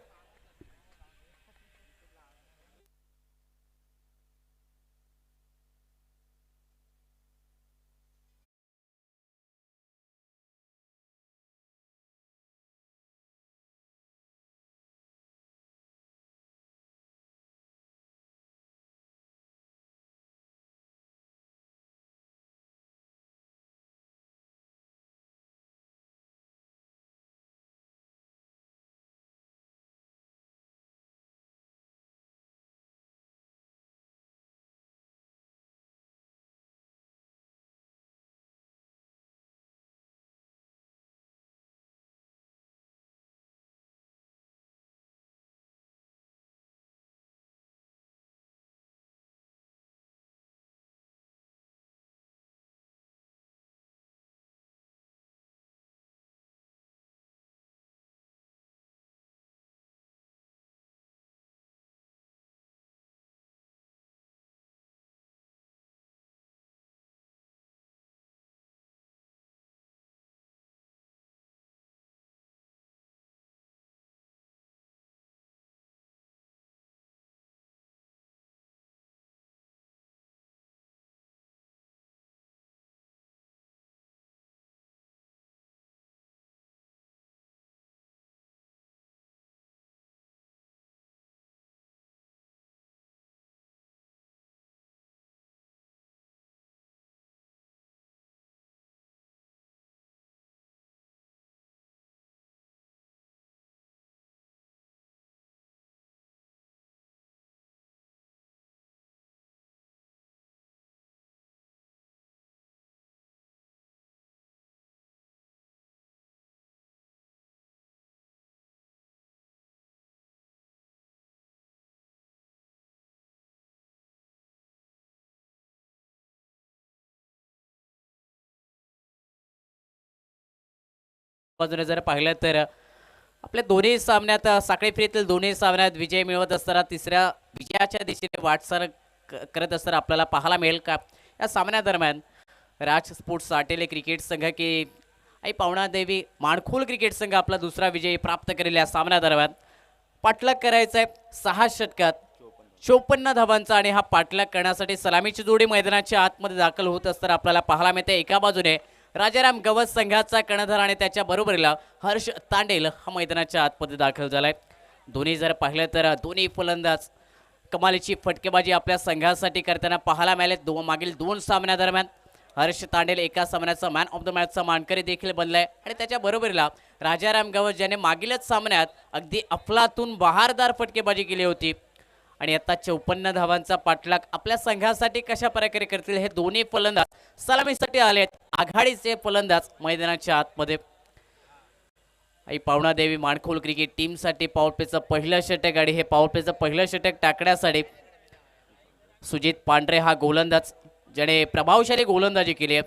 बाजूने जर पाहिलं तर आपल्या दोन्ही सामन्यात साखळी फेरीतील दोन्ही सामन्यात विजय मिळवत असताना तिसऱ्या विजयाच्या दिशेने वाटचाल करत असताना आपल्याला पाहायला मिळेल का या सामन्यादरम्यान राज स्पोर्ट्स साटेले क्रिकेट संघ की आई पावणादेवी माणखोल क्रिकेट संघ आपला दुसरा विजय प्राप्त करेल। या सामन्यादरम्यान पाठलाग करायचा आहे 6 षटकात 54 धावांचा आणि हा पाठलाग करण्यासाठी सलामीची जोडी मैदानाच्या आतमध्ये दाखल होत असताना आपल्याला पाहायला मिळते एका बाजूने राजाराम गवस संघाचा कर्णधार आणि त्याच्या बरोबरीला हर्ष तांडेल हा मैदानाच्या आतमध्ये दाखल झालाय। दोन्ही जर पाहिलं तर दोन्ही फलंदाज कमालीची फटकेबाजी आपल्या संघासाठी करताना पाहायला मिळाले। मागील 2 सामन्यादरम्यान हर्ष तांडेल एका सामन्याचा मॅन ऑफ द मॅचचा मानकरी देखील बनलाय आणि त्याच्या बरोबरीला राजाराम गवस ज्याने मागीलच सामन्यात अगदी अफलातून बहारदार फटकेबाजी केली होती आणि आता 54 धावांचा पाठलाग आपल्या संघासाठी कशा प्रकारे करतील हे दोन्ही फलंदाज सलामीसाठी आलेत. आघाडीचे फलंदाज मैदानाच्या आतमध्ये. आई पावणा देवी माणखोल क्रिकेट टीमसाठी पॉवरप्लेचं पहिलं षटक आणि हे पॉवरप्लेचं पहिलं षटक टाकण्यासाठी सुजित पांढरे हा गोलंदाज ज्याने प्रभावशाली गोलंदाजी केली आहे.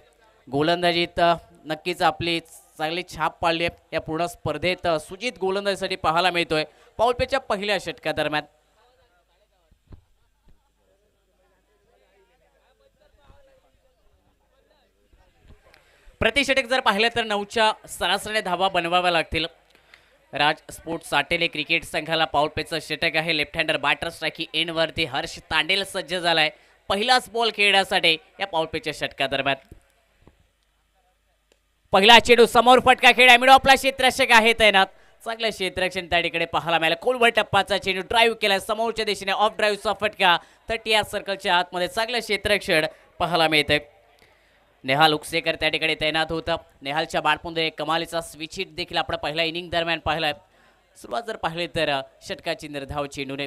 गोलंदाजीत नक्कीच आपली चांगली छाप पाडली आहे. या पूर्ण स्पर्धेत सुजित गोलंदाजीसाठी पाहायला मिळतोय पॉवरप्लेच्या पहिल्या षटकादरम्यान. प्रतिषटक जर पाहिलं तर 9च्या सरासरी धावा बनवाव्या लागतील. राज स्पोर्ट्स साटेले क्रिकेट संघाला पॉवरप्लेचं षटक आहे. लेफ्ट हँडर बॅटर स्ट्रायकी एंडवरती हर्ष तांडेल सज्ज झालाय पहिलाच बॉल खेळण्यासाठी या पॉवरप्लेच्या षटकादरम्यान. पहिला चेंडू समोर फटका खेळा मिडो आपला क्षेत्ररक्षक आहे तैनात. चांगलं क्षेत्ररक्षण त्या ठिकाणी पाहायला मिळालं. खोलवर टप्पाचा चेंडू ड्राईव्ह केला समोरच्या दिशेने ऑफ ड्राईव्हचा फटका 30 या सर्कलच्या आतमध्ये चांगलं क्षेत्ररक्षण पाहायला मिळतंय. नेहाल उकसेकर त्या ठिकाणी तैनात होता. नेहालच्या बॅटमध्ये एक कमालीचा स्विच हिट देखील आपण पहिल्या इनिंग दरम्यान पाहिलाय. सुरुवात जर पाहिली तर षटकाची निर्धाव चेंडूने.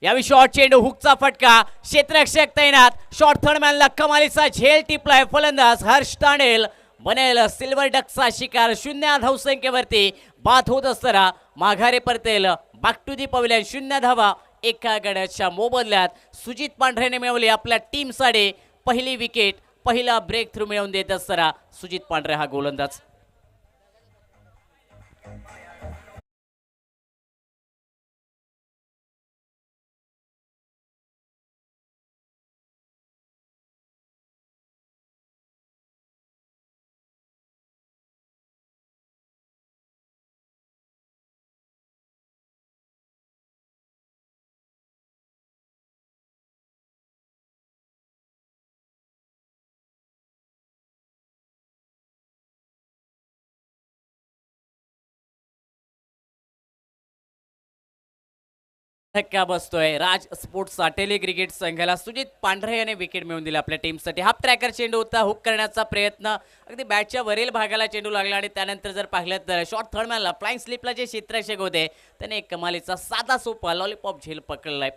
यावेळी शॉर्ट चेंडू हुकचा फटका क्षेत्ररक्षक तैनात. शॉर्ट थर्डमॅनला कमालीचा झेल टिपलाय फलंदाज हर्ष तांडेल. बनेल सिल्वर डकचा शिकार 0 धावसंख्येवरती बाद होत असताना माघारी परतेल बॅक टू दी पवेलियन. 0 धावा एका गड्याच्या मोबदल्यात सुजित पांढरेने मिळवली आपल्या टीमसाठी पहिली विकेट. पहिला ब्रेक थ्रू मिळवून देत असताना सुजित पांढरे हा गोलंदाज. धक्का बसतोय राज स्पोर्ट्स साटेली क्रिकेट संघाला. सुजित पांढरे याने विकेट मिळवून दिली आपल्या टीमसाठी. हाफ ट्रॅकर चेंडू होता. हुक करण्याचा प्रयत्न अगदी बॅटच्या वरील भागाला चेंडू लागला आणि त्यानंतर जर पाहिलं तर शॉर्ट थर्डमॅनला फ्लाइंग स्लिपला जे क्षेत्ररक्षक होते त्याने एक कमालीचा साधा सोपा लॉलीपॉप झेल पकडलाय.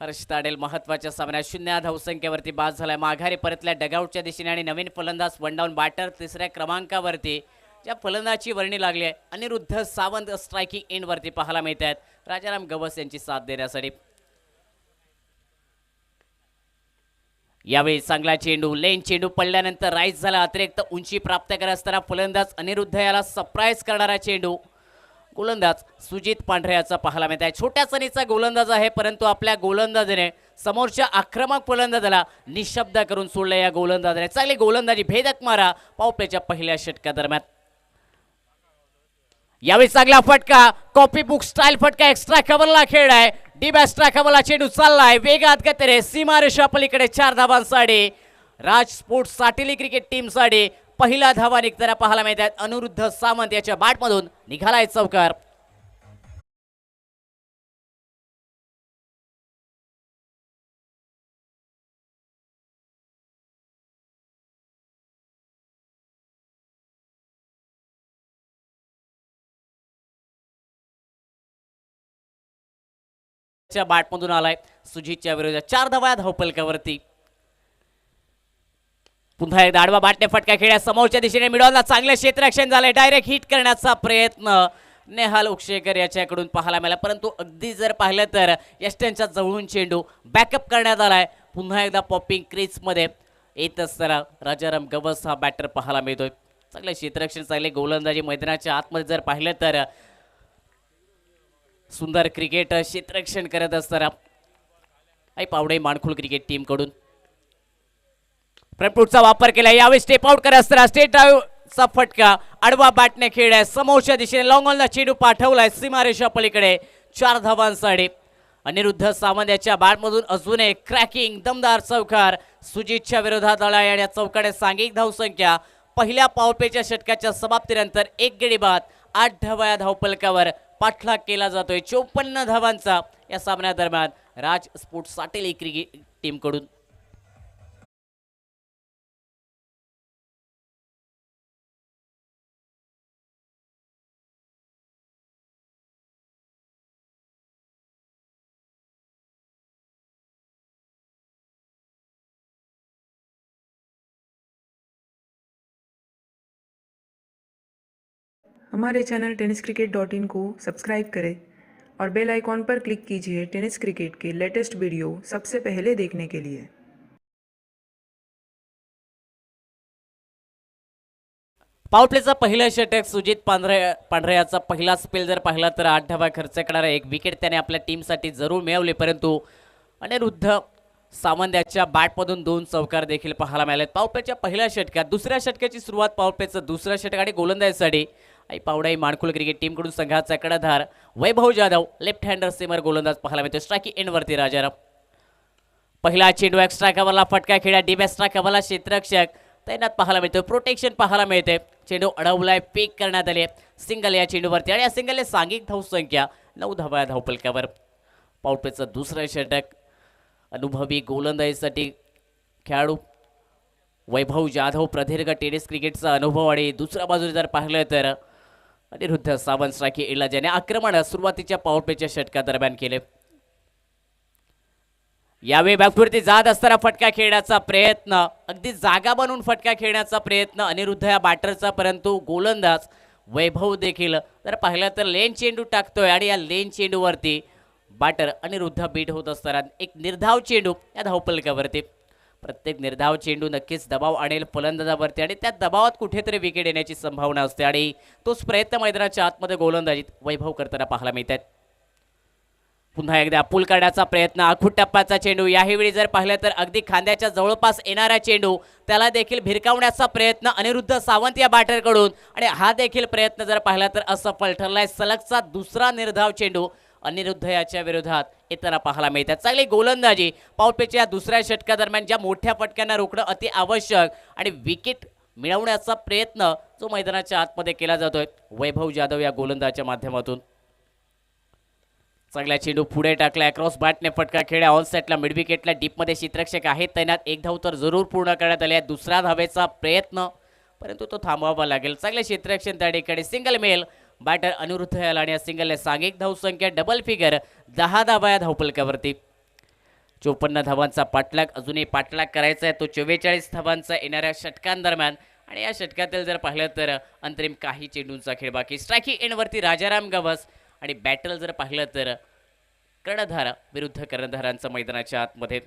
हर्ष तांडेल महत्वाच्या सामन्यात 0 धावसंख्येवरती बाद झालाय. माघारी परतल्या डगआउटच्या दिशेने आणि नवीन फलंदाज वन डाऊन बॅटर 3ऱ्या क्रमांकावरती ज्या फलंदाची वर्णी लागली आहे अनिरुद्ध सावंत स्ट्रायकिंग एंडवरती पाहायला मिळत आहेत राजाराम गवस यांची साथ देण्यासाठी. यावेळी चांगला चेंडू लेन चेंडू पडल्यानंतर राईज झाला. अतिरिक्त उंची प्राप्त करत असताना फलंदाज अनिरुद्ध याला सरप्राईज करणारा चेंडू गोलंदाज सुजित पांढरे याचा पाहायला मिळत आहे. छोट्या सनीचा गोलंदाज आहे परंतु आपल्या गोलंदाजाने समोरच्या आक्रमक फलंदाजाला निशब्द करून सोडलं. या गोलंदाजाने चांगली गोलंदाजी भेदक मारा पॉवरप्लेच्या पहिल्या षटकादरम्यान. यावेळी चांगला फटका कॉपी बुक स्टाईल फटका एक्स्ट्रा कव्हरला खेळलाय. डी एक्स्ट्रा कव्हरला चेंडू चाललाय वेगात गतीने सीमारेषा पलीकडे 4 धावांसाठी राज स्पोर्ट्स साटेली क्रिकेट टीमसाठी पहिला धावा निघताना पाहायला मिळत आहेत. अनिरुद्ध सावंत याच्या बॅटमधून निघालाय चौकार. बॅटमधून आलाय सुजितच्या विरोधात 4 धावा धावपलकावरती. पुन्हा एकदा आडवा बॅटने फटका खेळ्या समोरच्या दिशेने मिडॉलला चांगलं क्षेत्ररक्षण झालंय. डायरेक्ट हिट करण्याचा प्रयत्न नेहाल उक्षेकर याच्याकडून पाहायला मिळाला परंतु अगदी जर पाहिलं तर यष्टनच्या जवळून चेंडू बॅकअप करण्यात आलाय. पुन्हा एकदा पॉपिंग क्रीज मध्ये येत असताना राजाराम गवस हा बॅटर पाहायला मिळतोय. चांगलं क्षेत्ररक्षण चांगले गोलंदाजी मैदानाच्या आतमध्ये जर पाहिलं तर सुंदर क्रिकेट क्षेत्ररक्षण करत असताना आई पावडे माणखोल क्रिकेट टीम कडून फ्रंटफूटचा वापर केला. यावेळी स्टेप आउट करत असताना स्टेट ड्राईव्हचा फटका आडवा बॅटने खेळलाय. समोरच्या दिशेने लॉंग ऑनला चेंडू पाठवलाय सीमारेषा पलीकडे 4 धावांसाठी. अनिरुद्ध सावंत याच्या बॅटमधून अजून एक क्रॅकिंग दमदार चौकार सुजितच्या विरोधात आला आणि या चौकाने सांघिक धावसंख्या पहिल्या पॉवरप्लेच्या षटकाच्या समाप्तीनंतर 1 गडी बाद 8 धावा धावपलकावर पाठलाग केला जातोय. 54 धावांचा या सामन्यादरम्यान राज स्पोर्ट्स साटेली क्रिकेट टीम कडून. हमारे चैनल tenniscricket.in को सब्सक्राइब करें और बेल आइकॉन पर क्लिक कीजिए टेनिस क्रिकेट के लेटेस्ट वीडियो सबसे पहले देखने के लिए। पॉवर प्लेचा पहिला षटक सुजित पांढरे याचा पहिला स्पेल जर पाहिला तर 8 धावा खर्च करणारा एक विकेट त्याने आपल्या टीमसाठी जरूर मिळवली, परंतु अनिरुद्ध सावंत याच्या बॅटमधून 2 चौकार देखील पाहायला मिळालेत पॉवर प्लेच्या पहिल्या षटकात. दुसऱ्या षटकाची सुरुवात पॉवर प्लेचं दुसरं षटक आणि गोलंदाजीसाठी आई पावडाई माणकुल क्रिकेट टीमकडून संघाचा कडधार वैभव जाधव लेफ्ट हँडर सीमर गोलंदाज पाहायला मिळतो. स्ट्राईक एंडवरती राजाराम. पहिला चेंडू एक्स्ट्रा कव्हरला फटका खेळा, डीप एक्स्ट्रा कव्हरला क्षेत्ररक्षक तैनात पाहायला मिळतो, प्रोटेक्शन पाहायला मिळते. चेंडू अडवलाय, पीक करण्यात आले, सिंगल या चेंडूवरती आणि या सिंगलने सांघिक धावसंख्या 9 धावा धावपलकावर. पॉवर प्लेचं दुसरं षटक अनुभवी गोलंदाजीसाठी खेळाडू वैभव जाधव प्रदीर्घ टेनिस क्रिकेटचा अनुभव आणि दुसऱ्या बाजूने जर पाहिलं तर अनिरुद्ध सावंत स्ट्राईक एंडला ज्याने आक्रमण सुरुवातीच्या पॉवर प्लेच्या षटकादरम्यान केले. यावेळी बॅकवरती जात असताना फटका खेळण्याचा प्रयत्न, अगदी जागा बनवून फटका खेळण्याचा प्रयत्न अनिरुद्ध या बॅटरचा, परंतु गोलंदाज वैभव देखील जर पाहिलं तर लेन चेंडू टाकतोय आणि या लेन चेंडूवरती बॅटर अनिरुद्ध बीट होत असताना एक निर्धाव चेंडू या धावपलकावरती. प्रत्येक निर्धाव चेंडू नक्कीच दबाव आणेल फलंदाजावरती आणि त्या दबावात कुठेतरी विकेट येण्याची संभावना असते आणि तोच प्रयत्न मैदानाच्या आतमध्ये गोलंदाजीत वैभव करताना पाहायला मिळतात. पुन्हा एकदा पूल करण्याचा प्रयत्न, आखूट टप्प्याचा चेंडू, याही जर पाहिलं तर अगदी खांद्याच्या जवळपास येणारा चेंडू त्याला देखील भिरकावण्याचा प्रयत्न अनिरुद्ध सावंत या बॅटरकडून आणि हा देखील प्रयत्न जर पाहिला तर असफल ठरलाय. सलगचा दुसरा निर्धाव चेंडू अनिरुद्ध याच्या विरोधात येताना पाहायला मिळतात. चांगली गोलंदाजी पॉवर प्लेच्या दुसऱ्या षटकादरम्यान ज्या मोठ्या फटक्यांना रोखणं अति आवश्यक आणि विकेट मिळवण्याचा प्रयत्न जो मैदानाच्या आतमध्ये केला जातोय वैभव जाधव या गोलंदाजाच्या माध्यमातून. चांगला चेंडू पुढे टाकला, क्रॉस बॅटने फटका खेळला, ऑन सेटला मिड विकेटला डीपमध्ये क्षेत्ररक्षक आहेत तैनात. एक धाव तर जरूर पूर्ण करण्यात आली आहे. दुसरा धावेचा प्रयत्न, परंतु तो थांबवावा लागेल. चांगले क्षेत्ररक्षण त्या ठिकाणी, सिंगल मेल बॅटर अनिरुद्ध याला आणि या सिंगलने सांघिक धावसंख्या डबल फिगर 10 धावा या धावपलकावरती. 54 धावांचा पाठलाग अजूनही पाठलाग करायचा आहे, तो 44 धावांचा येणाऱ्या षटकांदरम्यान आणि या षटकातील जर पाहिलं तर अंतरिम काही चेंडूंचा खेळ बाकी. स्ट्रायकिंग एंडवरती राजाराम गवस आणि बॅटल जर पाहिलं तर कर्णधार विरुद्ध कर्णधारांचं मैदानाच्या आतमध्ये.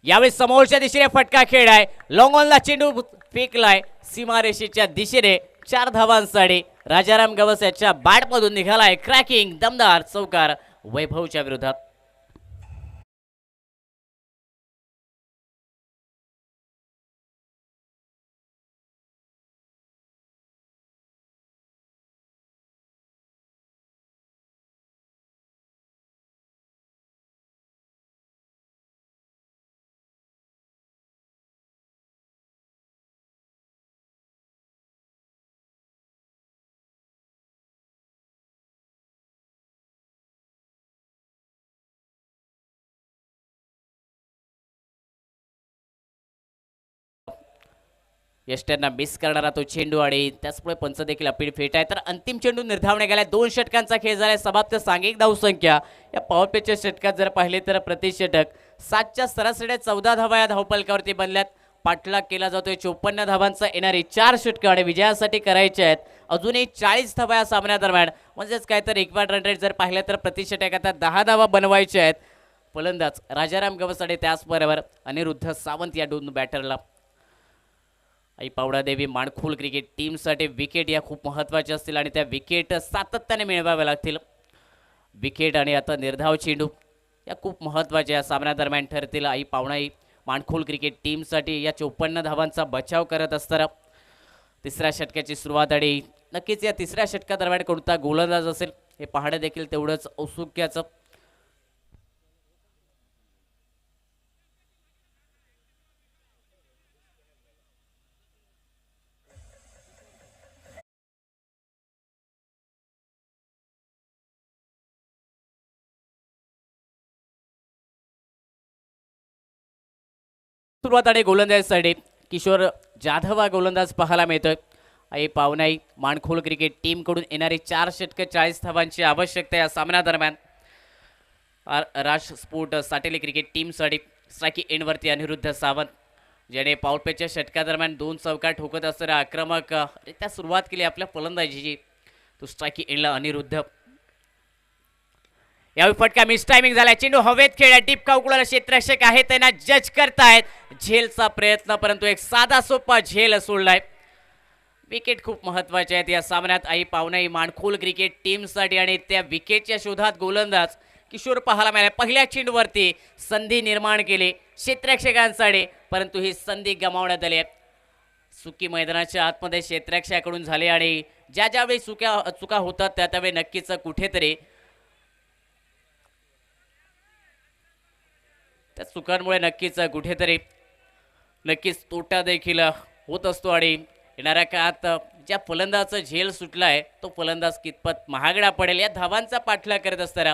यावेळी समोरच्या दिशेने फटका खेळाय, लॉंग ऑनला चेंडू फेकलाय सीमारेषेच्या दिशेने 4 धावांसाठी. राजाराम गवस याच्या बॅटमधून निघालाय क्रॅकिंग दमदार चौकार वैभवच्या विरोधात. यष्ट्यांना मिस करणारा तो चेंडू आणि त्याचमुळे पंच देखील अपील फेट आहे. तर अंतिम चेंडू निर्धावणे गेला, 2 षटकांचा खेळ झाला, समाप्त. सांघिक धावसंख्या या पॉवर प्लेच्या षटकात जर पाहिले तर प्रति षटक 7च्या सरासरी 14 धावा या धावपलकावरती बनल्यात. पाठलाग केला जातोय 54 धावांचा येणारी 4 षटकं आणि विजयासाठी करायचे आहेत अजूनही 40 धावा या सामन्यादरम्यान. म्हणजेच काय तर इक्वल रन रेट जर पाहिलं तर प्रति षटक आता 10 धावा बनवायच्या आहेत. फलंदाज राजाराम गवस आणि त्याचबरोबर अनिरुद्ध सावंत या 2 बॅटरला. आई पावडादेवी माणखोल क्रिकेट टीमसाठी विकेट या खूप महत्त्वाच्या असतील आणि त्या विकेट सातत्याने मिळवाव्या लागतील. विकेट आणि आता निर्धाव चेंडू या खूप महत्त्वाच्या या सामन्यादरम्यान ठरतील. आई पावणाई माणखोल क्रिकेट टीमसाठी या 54 धावांचा बचाव करत असताना तिसऱ्या षटकाची सुरुवात आणि नक्कीच या तिसऱ्या षटकादरम्यान कोणता गोलंदाज असेल हे पाहणं देखील तेवढंच औत्सुक्याचं. सुरुवात आणि गोलंदाजीसाठी किशोर जाधव हा गोलंदाज पाहायला मिळतोय. आई पावनाई माणखोल क्रिकेट टीमकडून येणारी 4 षटके 40 धावांची आवश्यकता या सामन्यादरम्यान. राज स्पोर्ट साटेली क्रिकेट टीमसाठी स्ट्रायकिंग एंडवरती अनिरुद्ध सावंत, ज्याने पाऊलपेच्या षटकादरम्यान 2 चौका ठोकत असताना आक्रमक त्या सुरुवात केली आपल्या फलंदाजीची. तो स्ट्राईक एंडला अनिरुद्ध. यावेळी फटका मिस टायमिंग झाला. चेंडू हवेत खेळला. डीप काउकुळाला क्षेत्ररक्षक आहेत त्यांना जज करतायत. झेलचा प्रयत्न परंतु एक साधा सोपा झेल सोडलाय. विकेट खूप महत्वाचे आहेत या सामन्यात. आई पावनाई माणखोल क्रिकेट टीमसाठी आणि त्या विकेटच्या शोधात गोलंदाज किशोर पाहायला मिळाला. पहिल्या चेंडूवरती संधी निर्माण केली क्षेत्ररक्षकांसाठी परंतु ही संधी गमावण्यात आली. सुकी मैदानाच्या आतमध्ये क्षेत्ररक्षकाकडून झाले आणि ज्या ज्यावेळी चुका होतात त्यावेळी नक्कीच कुठेतरी त्या चुकांमुळे नक्कीच तोटा देखील होत असतो आणि येणाऱ्या काळात ज्या फलंदाजाचा झेल सुटलाय तो फलंदाज कितपत महागडा पडेल. या धावांचा पाठलाग करत असताना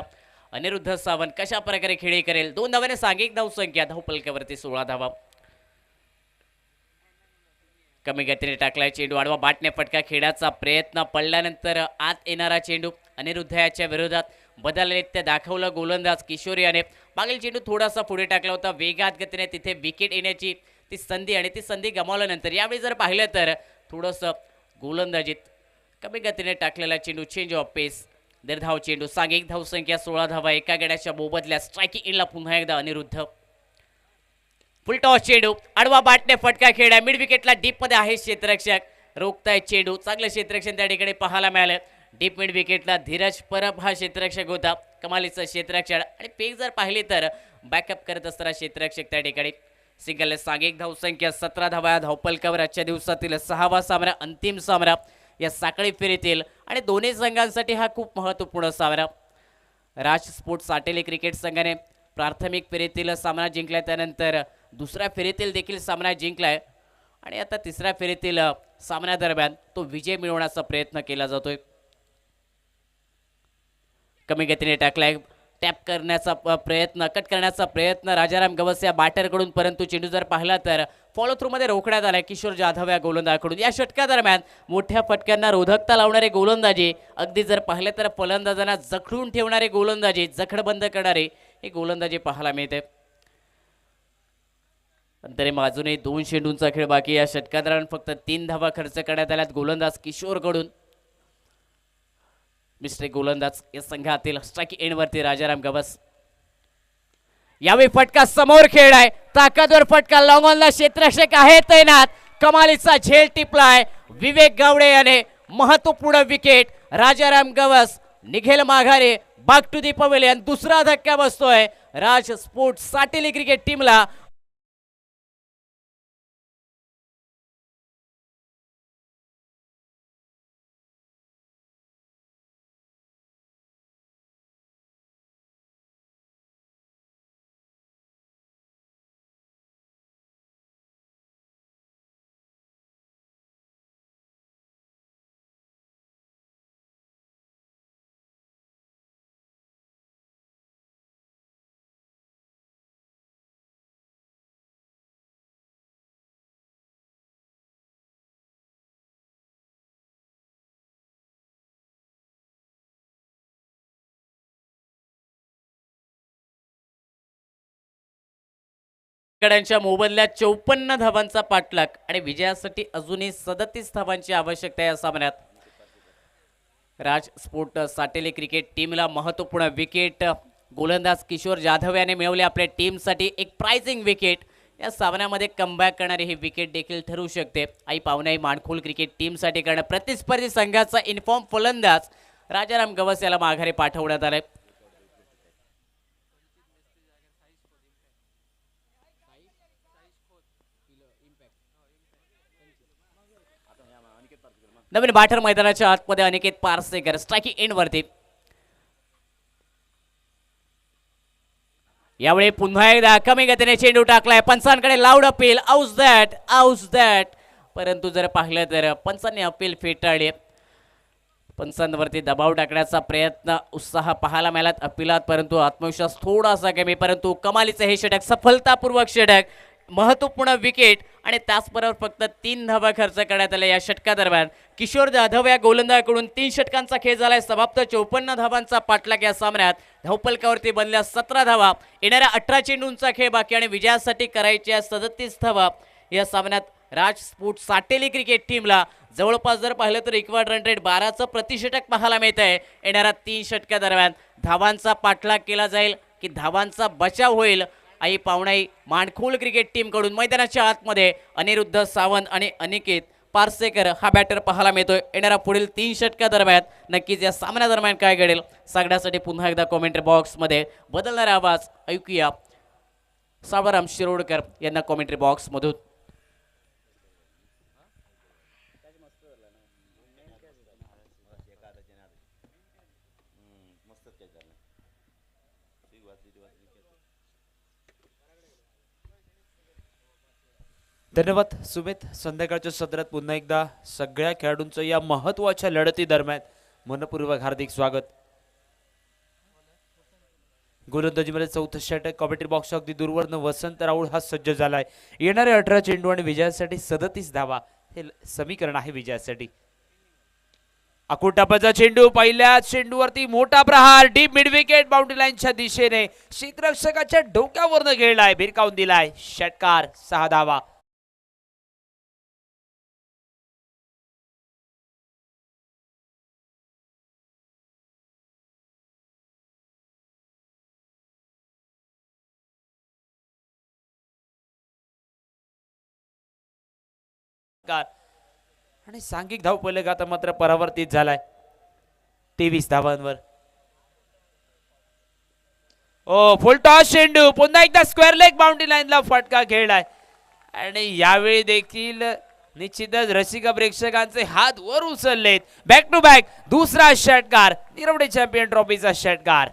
अनिरुद्ध सावंत कशा प्रकारे खेळी करेल. 2 धावाने सांघिक धावसंख्या. धावपलकावरती 16 धावा. कमी गतीने टाकलाय चेंडू. आडवा बाटने फटका. खेळाचा प्रयत्न पडल्यानंतर आत येणारा चेंडू अनिरुद्ध याच्या विरोधात बदलले ते दाखवलं गोलंदाज किशोर याने. मागील चेंडू थोडासा पुढे टाकला होता वेगात गतीने. तिथे विकेट येण्याची ती संधी आणि ती संधी गमावल्यानंतर यावेळी जर पाहिलं तर थोडंसं गोलंदाजीत कमी गतीने टाकलेला चेंडू. चेंज ऑफ पेस. निर्धाव चेंडू. सांघिक धावसंख्या 16 धावा. एका गड्याच्या मोबदल्यात स्ट्रायकिंग एंडला पुन्हा एकदा अनिरुद्ध. फुल टॉस चेंडू. आडवा बाटने फटका खेळला. मिड विकेटला डीपमध्ये आहे क्षेत्ररक्षक. रोखताय चेंडू. चांगलं क्षेत्ररक्षण त्या ठिकाणी पाहायला मिळालं. डीप मिड विकेटला धीरज परब हा क्षेत्ररक्षक होता. कमालीचं क्षेत्ररक्षण आणि पेक जर पाहिली तर बॅकअप करत असताना क्षेत्ररक्षक त्या ठिकाणी. सिंगल सांघिक धावसंख्या 17 धावा. धावपलकावर आजच्या दिवसातील 6वा सामना. अंतिम सामना या साखळी फेरीतील आणि दोन्ही संघांसाठी हा खूप महत्त्वपूर्ण सामना. राज स्पोर्ट्स साटेली क्रिकेट संघाने प्राथमिक फेरीतील सामना जिंकलाय. त्यानंतर दुसऱ्या फेरीतील देखील सामना जिंकलाय आणि आता तिसऱ्या फेरीतील सामन्यादरम्यान तो विजय मिळवण्याचा प्रयत्न केला जातोय. कमी गतीने टाकलाय. टॅप करण्याचा प्रयत्न कट करण्याचा प्रयत्न राजाराम गवस या बॅटरकडून परंतु चेंडू जर पाहिला तर फॉलो थ्रू मध्ये रोखण्यात आलाय किशोर जाधव या गोलंदाजाकडून. या षटकादरम्यान मोठ्या फटक्यांना रोधकता लावणारे गोलंदाजी. अगदी जर पाहिले तर फलंदाजांना जखडून ठेवणारे गोलंदाजी. जखडबंद करणारे हे गोलंदाजी पाहायला मिळते. तरी अजूनही 2 चेंडूंचा खेळ बाकी. या षटकादरम्यान फक्त 3 धावा खर्च करण्यात आल्यात गोलंदाज किशोरकडून. मिस्टर गोलंदाज या संघातील स्ट्राईक एंडवरती राजाराम गवस. यावेळी फटका समोर खेळलाय. ताकदवर फटका. लॉंग ऑनला क्षेत्ररक्षक आहे तैनात. कमालीचा झेल टिपलाय. विवेक गावडे याने महत्वपूर्ण विकेट. राजाराम गवस निघेल माघारे. Back to the pavilion. दुसरा धक्का बसतोय राज स्पोर्ट्स साटेली क्रिकेट टीमला. गड्यांच्या मोबदल्यात 54 धावांचा पाठलाग आणि विजयासाठी अजूनही 37 धावांची आवश्यकता या सामन्यात. राज स्पोर्ट साटेली क्रिकेट टीमला महत्वपूर्ण विकेट. गोलंदाज किशोर जाधव याने मिळवले आपल्या टीमसाठी एक प्राइजिंग विकेट. या सामन्यामध्ये कमबॅक करणारी ही विकेट देखील ठरू शकते. आई पावनाई माणखोल क्रिकेट टीमसाठी कारण प्रतिस्पर्धी संघाचा इन्फॉर्म फलंदाज राजाराम गवस याला माघारी पाठवण्यात आले. नवीन बॅटर मैदानाच्या आतमध्ये अनिकेत पारसेकर स्ट्राईकिंग एंडवरती. यावेळी पुन्हा एकदा कमी गतीने चेंडू टाकलाय. पंचांकडे लाऊड अपील. आउट दॅट परंतु जर पाहिलं तर पंचांनी अपील फेटाळली. पंचांवरती दबाव टाकण्याचा प्रयत्न उत्साह पाहायला मिळाला अपिलात परंतु आत्मविश्वास थोडासा कमी. परंतु कमालीचे हे षटक सफलतापूर्वक षटक. महत्वपूर्ण विकेट आणि त्याचबरोबर फक्त 3 धावा खर्च करण्यात आल्या या षटकादरम्यान. किशोर जाधव या गोलंदाजाकडून 3 षटकांचा खेळ झालाय. समाप्त 54 धावांचा पाठलाग या सामन्यात. धावपलकावरती बनल्या 17 धावा. येणाऱ्या 18 चेंडूंचा खेळ बाकी आणि विजयासाठी करायच्या 37 धावा या सामन्यात राजपूत साटेली क्रिकेट टीमला जवळपास जर पाहिलं तर रिक्वायर्ड रन रेट 12चं प्रतिषटक पाहायला मिळत आहे. येणाऱ्या 3 षटकादरम्यान धावांचा पाठलाग केला जाईल की धावांचा बचाव होईल. आई पावणाई माणखोल क्रिकेट टीम कडून मैदानाच्या आतमध्ये अनिरुद्ध सावंत आणि अनिकेत पारसेकर हा बॅटर पाहायला मिळतोय. येणाऱ्या पुढील 3 षटकादरम्यान नक्कीच या सामन्यादरम्यान काय घडेल सांगण्यासाठी पुन्हा एकदा कॉमेंट्री बॉक्समध्ये बदलणारा आवाज ऐकूया सावराम शिरोडकर यांना कॉमेंट्री बॉक्समधून. धन्यवाद सुमित. संध्याकाळच्या सत्रात पुन्हा एकदा सगळ्या खेळाडूंचं या महत्त्वाच्या लढती दरम्यान मनपूर्वक हार्दिक स्वागत. गोलंदाजीमध्ये चौथं षटक कॉमेंट्री बॉक्स अगदी दूरवरनं वसंत राऊळ हा सज्ज झालाय. येणारे 18 चेंडू आणि विजयासाठी 37 धावा हे समीकरण आहे विजयासाठी. अकुटापाचा चेंडू पहिल्या चेंडूवरती मोठा प्रहार डीप मिड विकेट बाउंड्री लाईनच्या दिशेने क्षेत्ररक्षकाच्या डोक्यावरनं खेळलाय भिरकावून दिलाय षटकार 6 धावा. आणि सांघिक धावफलक आता मात्र परावर्तित झालाय 23 धावांवर. ओ फुलटॉस चेंडू पुन्हा एकदा स्क्वेअर लेग बाउंड्री लाईनला फटका खेळलाय आणि यावेळी देखील निश्चितच रसिका प्रेक्षकांचे हात वर उचललेत. बॅक टू बॅक दुसरा षटकार निरवडे चॅम्पियन ट्रॉफीचा षटकार.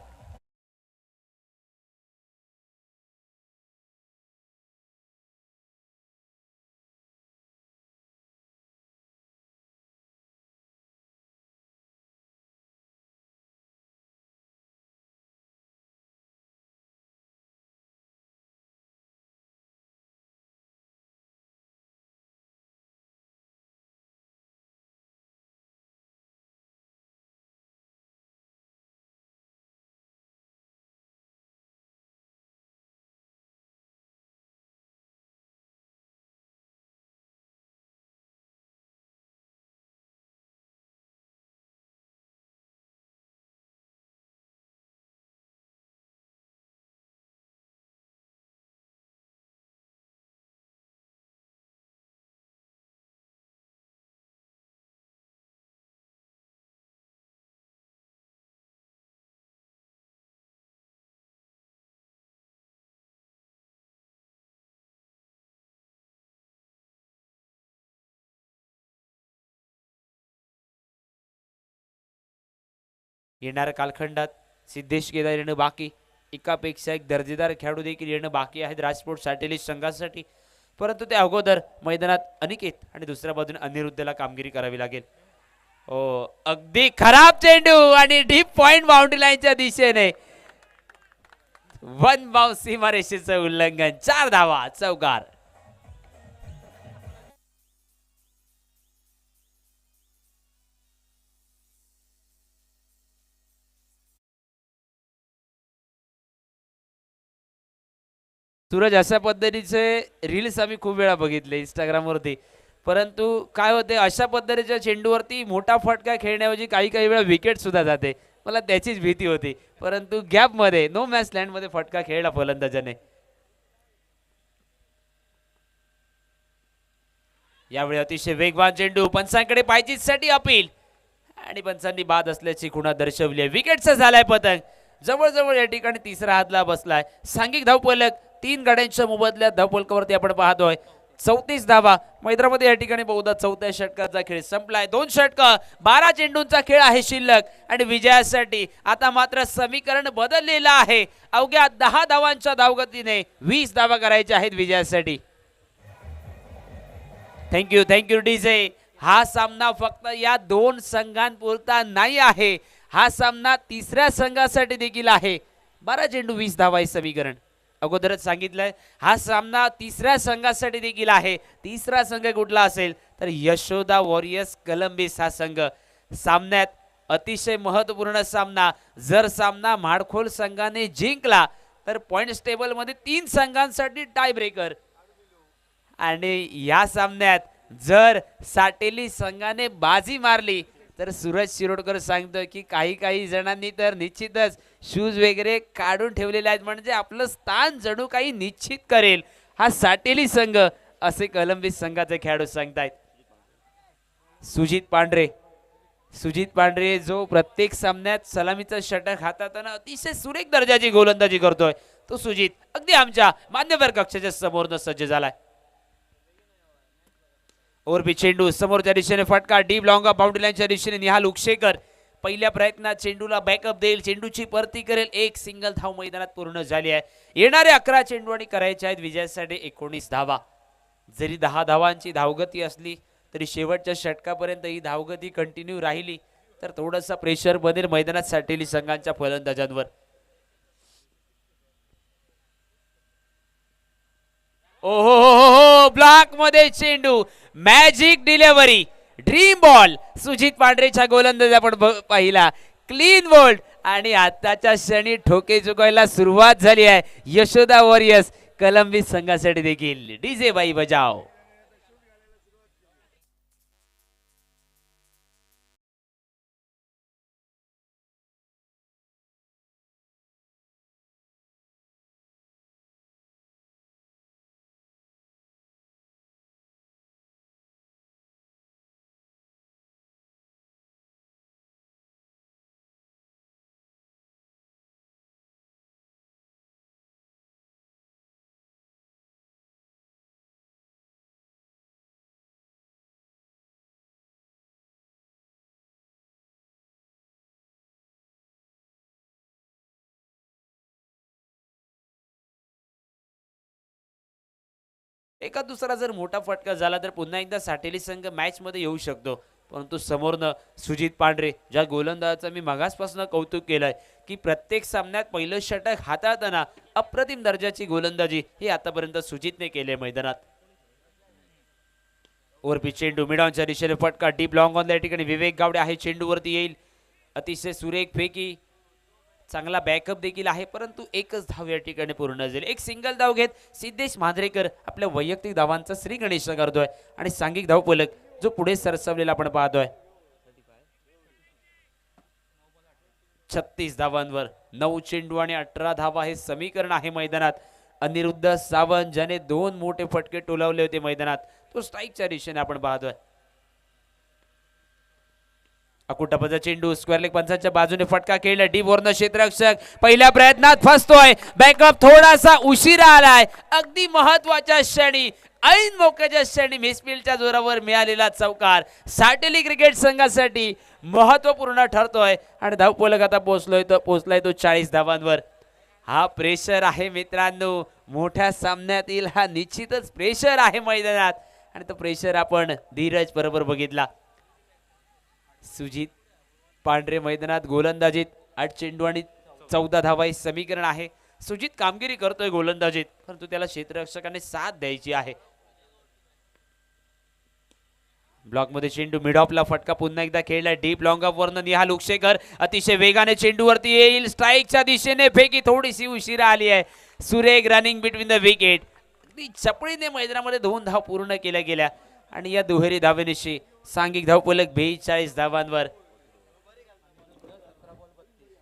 येणाऱ्या कालखंडात सिद्धेश केदार येणं बाकी, एकापेक्षा एक दर्जेदार खेळाडू देखील येणं बाकी आहेत राजपूत सॅटेलाइट संघासाठी. परंतु त्या अगोदर मैदानात अनिकेत आणि दुसऱ्या बाजूने अनिरुद्धला कामगिरी करावी लागेल. ओ अगदी खराब चेंडू आणि डीप पॉइंट बाउंड्री लाईनच्या दिशेने वन बाउंस सीमारेषेचं उल्लंघन 4 धावा चौकार. सूरज अशा पद्धतीचे रील्स आम्ही खूप वेळा बघितले इंस्टाग्रामवरती, परंतु काय होते अशा पद्धतीच्या चेंडूवरती मोठा फटका खेळण्याऐवजी काही काही वेळा विकेट सुद्धा जाते. मला त्याचीच भीती होती, परंतु गॅपमध्ये नो मॅच लँडमध्ये फटका खेळला फलंदाजाने. यावेळी अतिशय वेगवान चेंडू पंचांकडे पायचीसाठी अपील आणि पंचांनी बाद असल्याची खुणा दर्शवली आहे. विकेटचा झालाय पतंग. जवळजवळ या ठिकाणी तिसरा हातला बसलाय. सांघिक धावफलक 3 गाड्यांच्या मोबदल्यात धावफलकावरती आपण पाहतोय 34 धावा. मैदानामध्ये या ठिकाणी बहुधा 4थ्या षटकाचा खेळ संपलाय. 2 षटक 12 चेंडूंचा खेळ आहे शिल्लक आणि विजयासाठी आता मात्र समीकरण बदललेलं आहे. अवघ्या 10 धावांच्या धावगतीने 20 धावा करायच्या आहेत विजयासाठी. Thank you DJ. हा सामना फक्त या 2 संघांपुरता नाही आहे, हा सामना तिसऱ्या संघासाठी देखील आहे. 12 चेंडू 20 धावा हे समीकरण अगोदरच सांगितलंय. हा सामना तिसऱ्या संघासाठी देखील आहे. तिसरा संघ कुठला असेल तर यशोदा वॉरियर्स कोलंबिस हा संघ. सामन्यात अतिशय महत्त्वपूर्ण सामना. जर सामना माडखोल संघाने जिंकला तर पॉइंट्स टेबल मध्ये 3 संघांसाठी टाय ब्रेकर आणि या सामन्यात जर साटेली संघाने बाजी मारली तर सूरज शिरोडकर सांगतोय की काही काही जणांनी तर निश्चितच शूज वगैरे काढून ठेवलेले आहेत, म्हणजे आपलं स्थान जणू काही निश्चित करेल हा साटेली संघ, असे कलंबित संघाचे खेळाडू सांगतायत. सुजित पांढरे जो प्रत्येक सामन्यात सलामीचं षटक हाताळताना अतिशय सुरेख दर्जाची गोलंदाजी करतोय, तो सुजित अगदी आमच्या मान्यवर कक्षाच्या समोरनं सज्ज झालाय. ओरबी चेंडू समोरच्या दिशेने फटका डीप लॉंग बाउंड्री लाईनच्या दिशेने निहाल उक्षेकर पहिल्या प्रयत्नात चेंडूला बॅकअप देईल, चेंडूची परती करेल. एक सिंगल धाव मैदानात पूर्ण झाली आहे. येणारे 11 चेंडू आणि करायचे आहेत विजयासाठी 19 धावा. जरी 10 धावांची धावगती असली तरी शेवटच्या षटकापर्यंत ही धावगती कंटिन्यू राहिली तर थोडासा प्रेशर बनेल मैदानात साठलेली संघांच्या फलंदाजांवर. ओहो हो हो, ब्लॉक मध्ये चेंडू, magic delivery, dream ball. Sujit पांढरेच्या गोलंदाज आपण पाहिला, क्लीन बोल्ड आणि आताच्या क्षणी ठोके चुकायला सुरुवात झाली आहे यशोदा वॉरियर्स कलंबित संघासाठी देखील. डीजे बाई बजाव. एका दुसरा जर मोठा फटका झाला तर पुन्हा एकदा साठेली संघ मॅच मध्ये येऊ शकतो, परंतु समोरनं सुजित पांढरे ज्या गोलंदाजाचं मी मगासपासून कौतुक केलंय की प्रत्येक सामन्यात पहिलं षटक हाताळताना अप्रतिम दर्जाची गोलंदाजी ही आतापर्यंत सुजितने केले मैदानात. ओरपी चेंडू मिडॉनच्या दिशेने फटका डीप लॉंग ऑन, या ठिकाणी विवेक गावडे आहे, चेंडूवरती येईल, अतिशय सुरेख फेकी, चांगला बॅकअप देखील आहे, परंतु एकच धाव या ठिकाणी पूर्ण झाली. एक सिंगल धाव घेत सिद्धेश मांजरेकर आपल्या वैयक्तिक धावांचा श्री गणेश करतोय आणि सांघिक धावफलक जो पुढे सरसवलेला आपण पाहतोय. 36 धावांवर 9 चेंडू आणि 18 धावा हे समीकरण आहे मैदानात. अनिरुद्ध सावंत ज्याने 2 मोठे फटके टोलावले होते मैदानात, तो स्ट्राईकच्या दिशेने आपण पाहतोय. अकुटपचा चेंडू स्क्वेअर लेग पंचांच्या बाजूने फटका खेळला, डीप वरनं क्षेत्ररक्षक पहिल्या प्रयत्नात फसतोय, बॅकअप थोडासा उशिरा आलाय. अगदी महत्वाच्या क्षणी, ऐन मोक्याच्या क्षणी मिसफील्डच्या जोरावर मिळालेला चौकार साटेली क्रिकेट संघासाठी महत्वपूर्ण ठरतोय आणि धावफलक आता पोहोचलाय तो 40 धावांवर. हा प्रेशर आहे मित्रांनो, मोठ्या सामन्यातील हा निश्चितच प्रेशर आहे मैदानात आणि तो प्रेशर आपण धीरज बरोबर बघितला. सुजित पांढरे मैदानात गोलंदाजीत 8 चेंडू आणि 14 धावा हे समीकरण आहे. सुजित कामगिरी करतोय गोलंदाजीत, परंतु त्याला क्षेत्ररक्षकाने साथ द्यायची आहे. ब्लॉक मध्ये चेंडू मिड ऑफला फटका पुन्हा एकदा खेळला, डीप लॉंग ऑफ वरनं निहाल उक्षेकर अतिशय वेगाने चेंडूवरती येईल, स्ट्राईकच्या दिशेने फेकी थोडीशी उशिरा आली आहे. सुरेख रनिंग बिटवीन द विकेट, अगदी चपळीने मैदानामध्ये 2 धाव पूर्ण केल्या गेल्या आणि या दुहेरी धावेनिशी सांघिक धावफलक 42 धावांवर.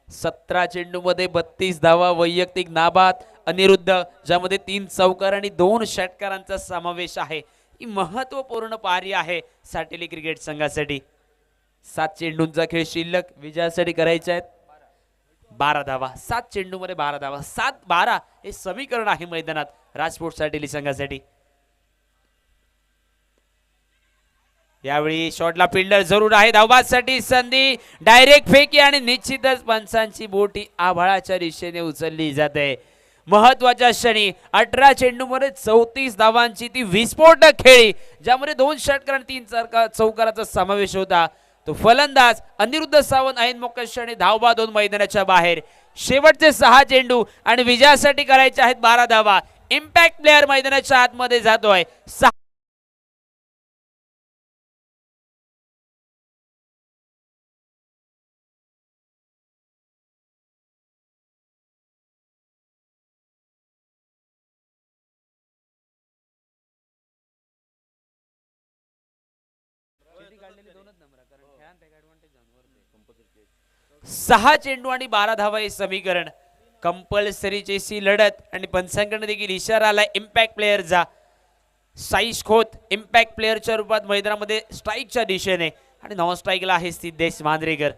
17 चेंडू मध्ये 32 धावा, वैयक्तिक नाबाद अनिरुद्ध ज्यामध्ये 3 चौकार आणि 2 षटकारांचा समावेश आहे. ही महत्वपूर्ण पारी आहे साटेली क्रिकेट संघासाठी. 7 चेंडूंचा खेळ शिल्लक, विजयासाठी करायचे आहेत 12 धावा. 7 चेंडू मध्ये 12 धावा, 7-12 हे समीकरण आहे मैदानात राजकोट साटेली संघासाठी. यावेळी शॉटला फिल्डर जरूर आहे, धावबासाठी संधी, डायरेक्ट फेकी आणि निश्चितच पंचांची बोटी आभाळाच्या दिशेने उचलली जाते. महत्वाच्या क्षणी 18 चेंडू मध्ये 34 धावांची ती विस्फोटक खेळी, ज्यामध्ये 2 षटकार आणि 3 चौकाराचा समावेश होता. तो फलंदाज अनिरुद्ध सावंत ऐन मोक्या क्षणी धावबा 2 मैदानाच्या बाहेर. शेवटचे 6 चेंडू आणि विजयासाठी करायचे आहेत 12 धावा. इम्पॅक्ट प्लेअर मैदानाच्या आतमध्ये जातोय. 6 चेंडू आणि 12 धावा हे समीकरण. कंपल्सरी चेसी लढत आणि पंचांकडे देखील इशारा आला इम्पॅक्ट प्लेअरचा. साईश खोत इम्पॅक्ट प्लेअरच्या रूपात मैदानामध्ये स्ट्राईकच्या दिशेने आणि नॉन स्ट्राईकला आहे सिद्धेश मांजरेकर.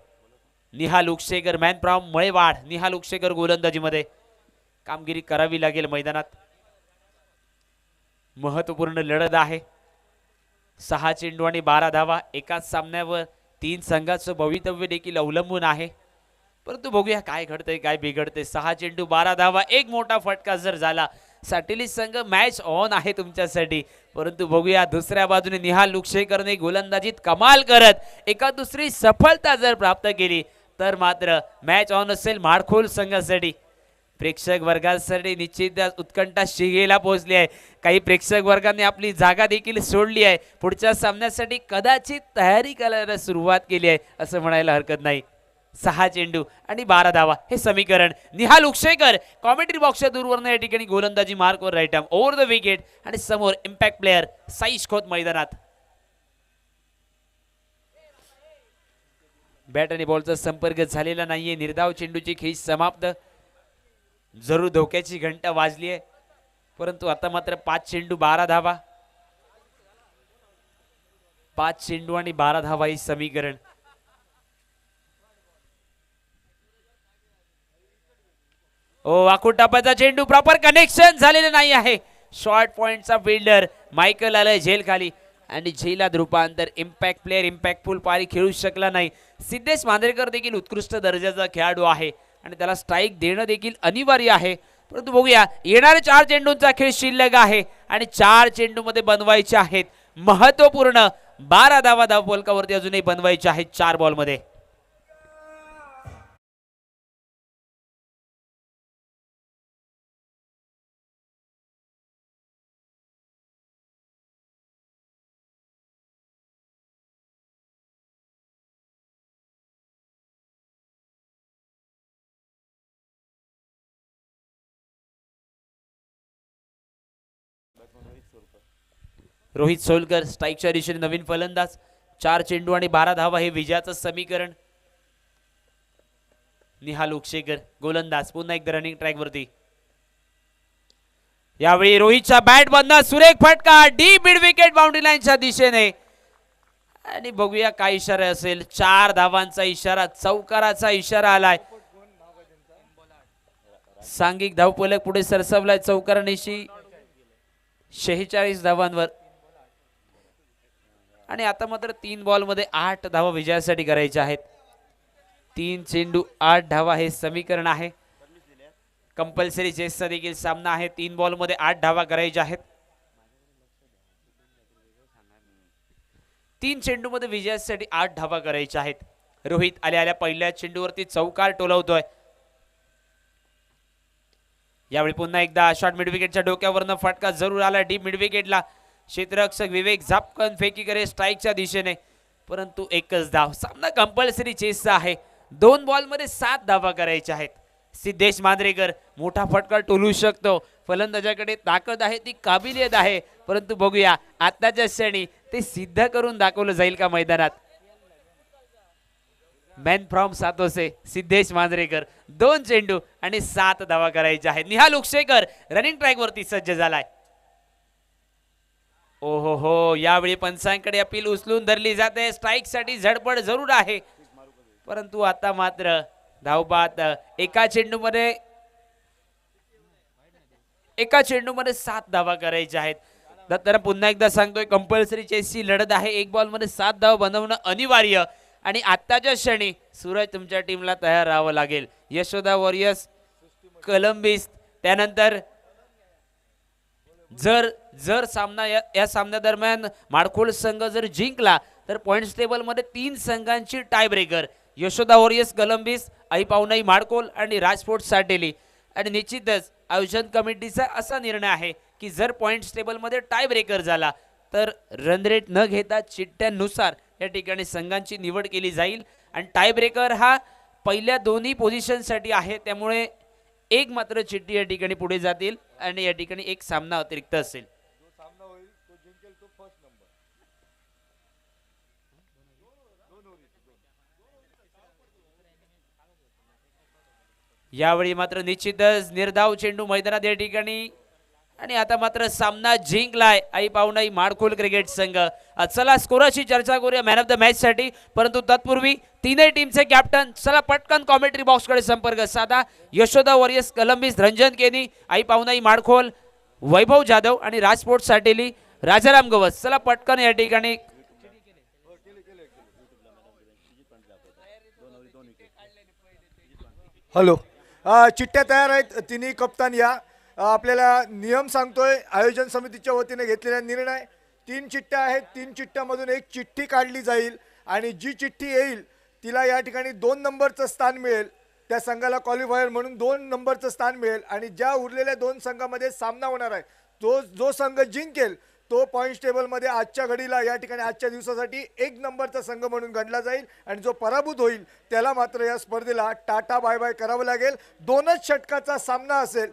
Nihal Ukshekar man from Malewad. निहाल उक्षेकर गोलंदाजीमध्ये कामगिरी करावी लागेल मैदानात. महत्वपूर्ण लढत आहे. 6 चेंडू आणि 12 धावा. एकाच सामन्यावर 3 संघाचं भवितव्य देखील अवलंबून आहे. परंतु बघूया काय घडतंय काय बिघडतंय. 6 चेंडू 12 धावा. एक मोठा फटका जर झाला साटेली संघ मॅच ऑन आहे तुमच्यासाठी. परंतु बघूया दुसऱ्या बाजूने निहाल लुक्षेकरने गोलंदाजीत कमाल करत एका दुसरी सफलता जर प्राप्त केली तर मात्र मॅच ऑन असेल माडखोल संघासाठी. प्रेक्षक वर्गासाठी निश्चितच उत्कंठा शिगेला पोहोचली आहे. काही प्रेक्षक वर्गाने आपली जागा देखील सोडली आहे. पुढच्या सामन्यासाठी कदाचित तयारी करायला सुरुवात केली आहे असं म्हणायला हरकत नाही. 6 चेंडू आणि 12 धावा हे समीकरण. निहाल उक्षेकर कॉमेंट्री बॉक्सच्या दूरवरनं या ठिकाणी गोलंदाजी मार्कवर right arm over the wicket आणि समोर इम्पॅक्ट प्लेअर साईश खोत मैदानात. बॅट आणि बॉलचा संपर्क झालेला नाहीये. निर्धाव चेंडूची खेळी समाप्त. जरूर धोक्याची घंटा वाजली आहे. परंतु आता मात्र 5 चेंडू 12 धावा. 5 चेंडू आणि 12 धावा ही समीकरण. ओ वाकूट टप्प्याचा चेंडू प्रॉपर कनेक्शन झालेलं नाही आहे. शॉर्ट पॉइंटचा फिल्डर मायकल आलाय झेल खाली आणि झेलात रूपांतर. इम्पॅक्ट प्लेअर इम्पॅक्टफुल पारी खेळू शकला नाही. सिद्धेश मांजरेकर देखील उत्कृष्ट दर्जाचा खेळाडू आहे आणि त्याला स्ट्राईक देणं देखील अनिवार्य आहे. परंतु बघूया येणारे 4 चेंडूंचा खेळ शिल्लक आहे आणि 4 चेंडू मध्ये बनवायचे आहेत महत्वपूर्ण 12 धावा धावफलकावरती अजूनही बनवायचे आहेत 4 बॉल मध्ये. रोहित सोलकर स्ट्राईकच्या दिशेने नवीन फलंदाज. 4 चेंडू आणि 12 धावा हे विजयाचं समीकरण. निहाल उक्षेकर गोलंदाज पुन्हा एकदा रनिंग ट्रॅक वरती. यावेळी रोहितच्या बॅट बंद. सुरेख फटका डीप मिड विकेट बाउंड्री लाईनच्या दिशेने आणि बघूया काय इशारा असेल. 4 धावांचा इशारा चौकाराचा इशारा आलाय. सांघिक धावफलक पुढे सरसवलाय चौकारानिशी 46 धावांवर आणि आता मात्र 3 बॉल मध्ये 8 धावा विजयासाठी करायच्या आहेत. 3 चेंडू 8 धावा हे समीकरण आहे. कंपल्सरी चेसचा देखील सामना आहे. 3 बॉल मध्ये 8 धावा करायच्या आहेत. 3 चेंडू मध्ये विजयासाठी 8 धावा करायच्या आहेत. रोहित आल्या पहिल्या चेंडूवरती चौकार टोलवतोय. यावेळी पुन्हा एकदा शॉर्ट मिड विकेटच्या डोक्यावरनं फटका जरूर आला डीप मिड विकेटला. क्षेत्ररक्षक विवेक झापकन फेकी करे स्ट्राईकच्या दिशेने परंतु एकच धाव. सामना कंपल्सरी चेसचा आहे. 2 बॉल मध्ये 7 धावा करायच्या आहेत. सिद्धेश मांजरेकर मोठा फटका टोलू शकतो. फलंदाजाकडे ताकद आहे ती काबिलियत आहे. परंतु बघूया आताच्या क्षणी ते सिद्ध करून दाखवलं जाईल का मैदानात. मॅन फ्रॉम सातोसे सिद्धेश मांजरेकर 2 चेंडू आणि 7 धावा करायच्या आहेत. निहाल उक्षेकर रनिंग ट्रॅक वरती सज्ज झालाय. ओहो हो यावेळी पंचांकडे अपील उचलून धरली जाते. स्ट्राईक साठी झडपड जरूर आहे परंतु आता मात्र धावबाद एका चेंडूमध्ये 7 धावा करायच्या आहेत. तर पुन्हा एकदा सांगतोय कंपल्सरी चेसची लढत आहे. 1 बॉल मध्ये 7 धावा बनवणं अनिवार्य आणि आत्ताच्या क्षणी सूरज तुमच्या टीमला तयार राहावं लागेल. यशोदा वॉरियर्स कोलंबिस त्यानंतर जर सामना या सामन्यादरम्यान माडखोल संघ जर जिंकला तर पॉइंट्स टेबल मध्ये 3 संघांची tie breaker Yashoda warriors कोलंबिस ऐपावनाई Madkhol आणि राजफोर्ट साटेली. आणि निश्चितच आयोजन कमिटीचा असा निर्णय आहे की जर पॉइंट्स टेबल मध्ये टाय ब्रेकर झाला तर रन रेट न घेता चिठ्ठ्यानुसार या ठिकाणी संघांची निवड केली जाईल आणि टाय ब्रेकर हा पहिल्या दोन्ही पोझिशनसाठी आहे. त्यामुळे एक मात्र चिठ्ठी या ठिकाणी पुढे जातील आणि या ठिकाणी एक सामना अतिरिक्त असेल. यावेळी मात्र निश्चितच निर्धाव चेंडू मैदानात या ठिकाणी आणि आता मात्र सामना जिंकलाय आई पाहुणाई माडखोल क्रिकेट संघ. चला स्कोराची चर्चा करूया मॅन ऑफ द मॅच साठी, परंतु तत्पूर्वी तीनही टीमचे कॅप्टन चला पटकन कॉमेंट्री बॉक्स कडे संपर्क साधा. यशोदा वॉरियर्स कलंबिस रंजन केनी, आई पाहुणाई माडखोल वैभव जाधव आणि राजस्पोर्ट साटेली राजाराम गवस. चला पटकन या ठिकाणी हॅलो. चिठ्ठ्या तयार आहेत, तिन्ही कप्तान या. आपल्याला नियम सांगतोय आयोजन समितीच्या वतीने घेतलेला निर्णय. 3 चिठ्ठ्या आहेत, 3 चिठ्ठ्यामधून एक चिठ्ठी काढली जाईल आणि जी चिठ्ठी येईल तिला या ठिकाणी 2 नंबरचं स्थान मिळेल. त्या संघाला क्वालिफायर म्हणून 2 नंबरचं स्थान मिळेल आणि ज्या उरलेल्या 2 संघामध्ये सामना होणार आहे जो संघ जिंकेल तो पॉईंट्स टेबलमध्ये आजच्या घडीला या ठिकाणी आजच्या दिवसासाठी 1 नंबरचा संघ म्हणून गणला जाईल आणि जो पराभूत होईल त्याला मात्र या स्पर्धेला टाटा बाय बाय करावं लागेल. 2च षटकाचा सामना असेल.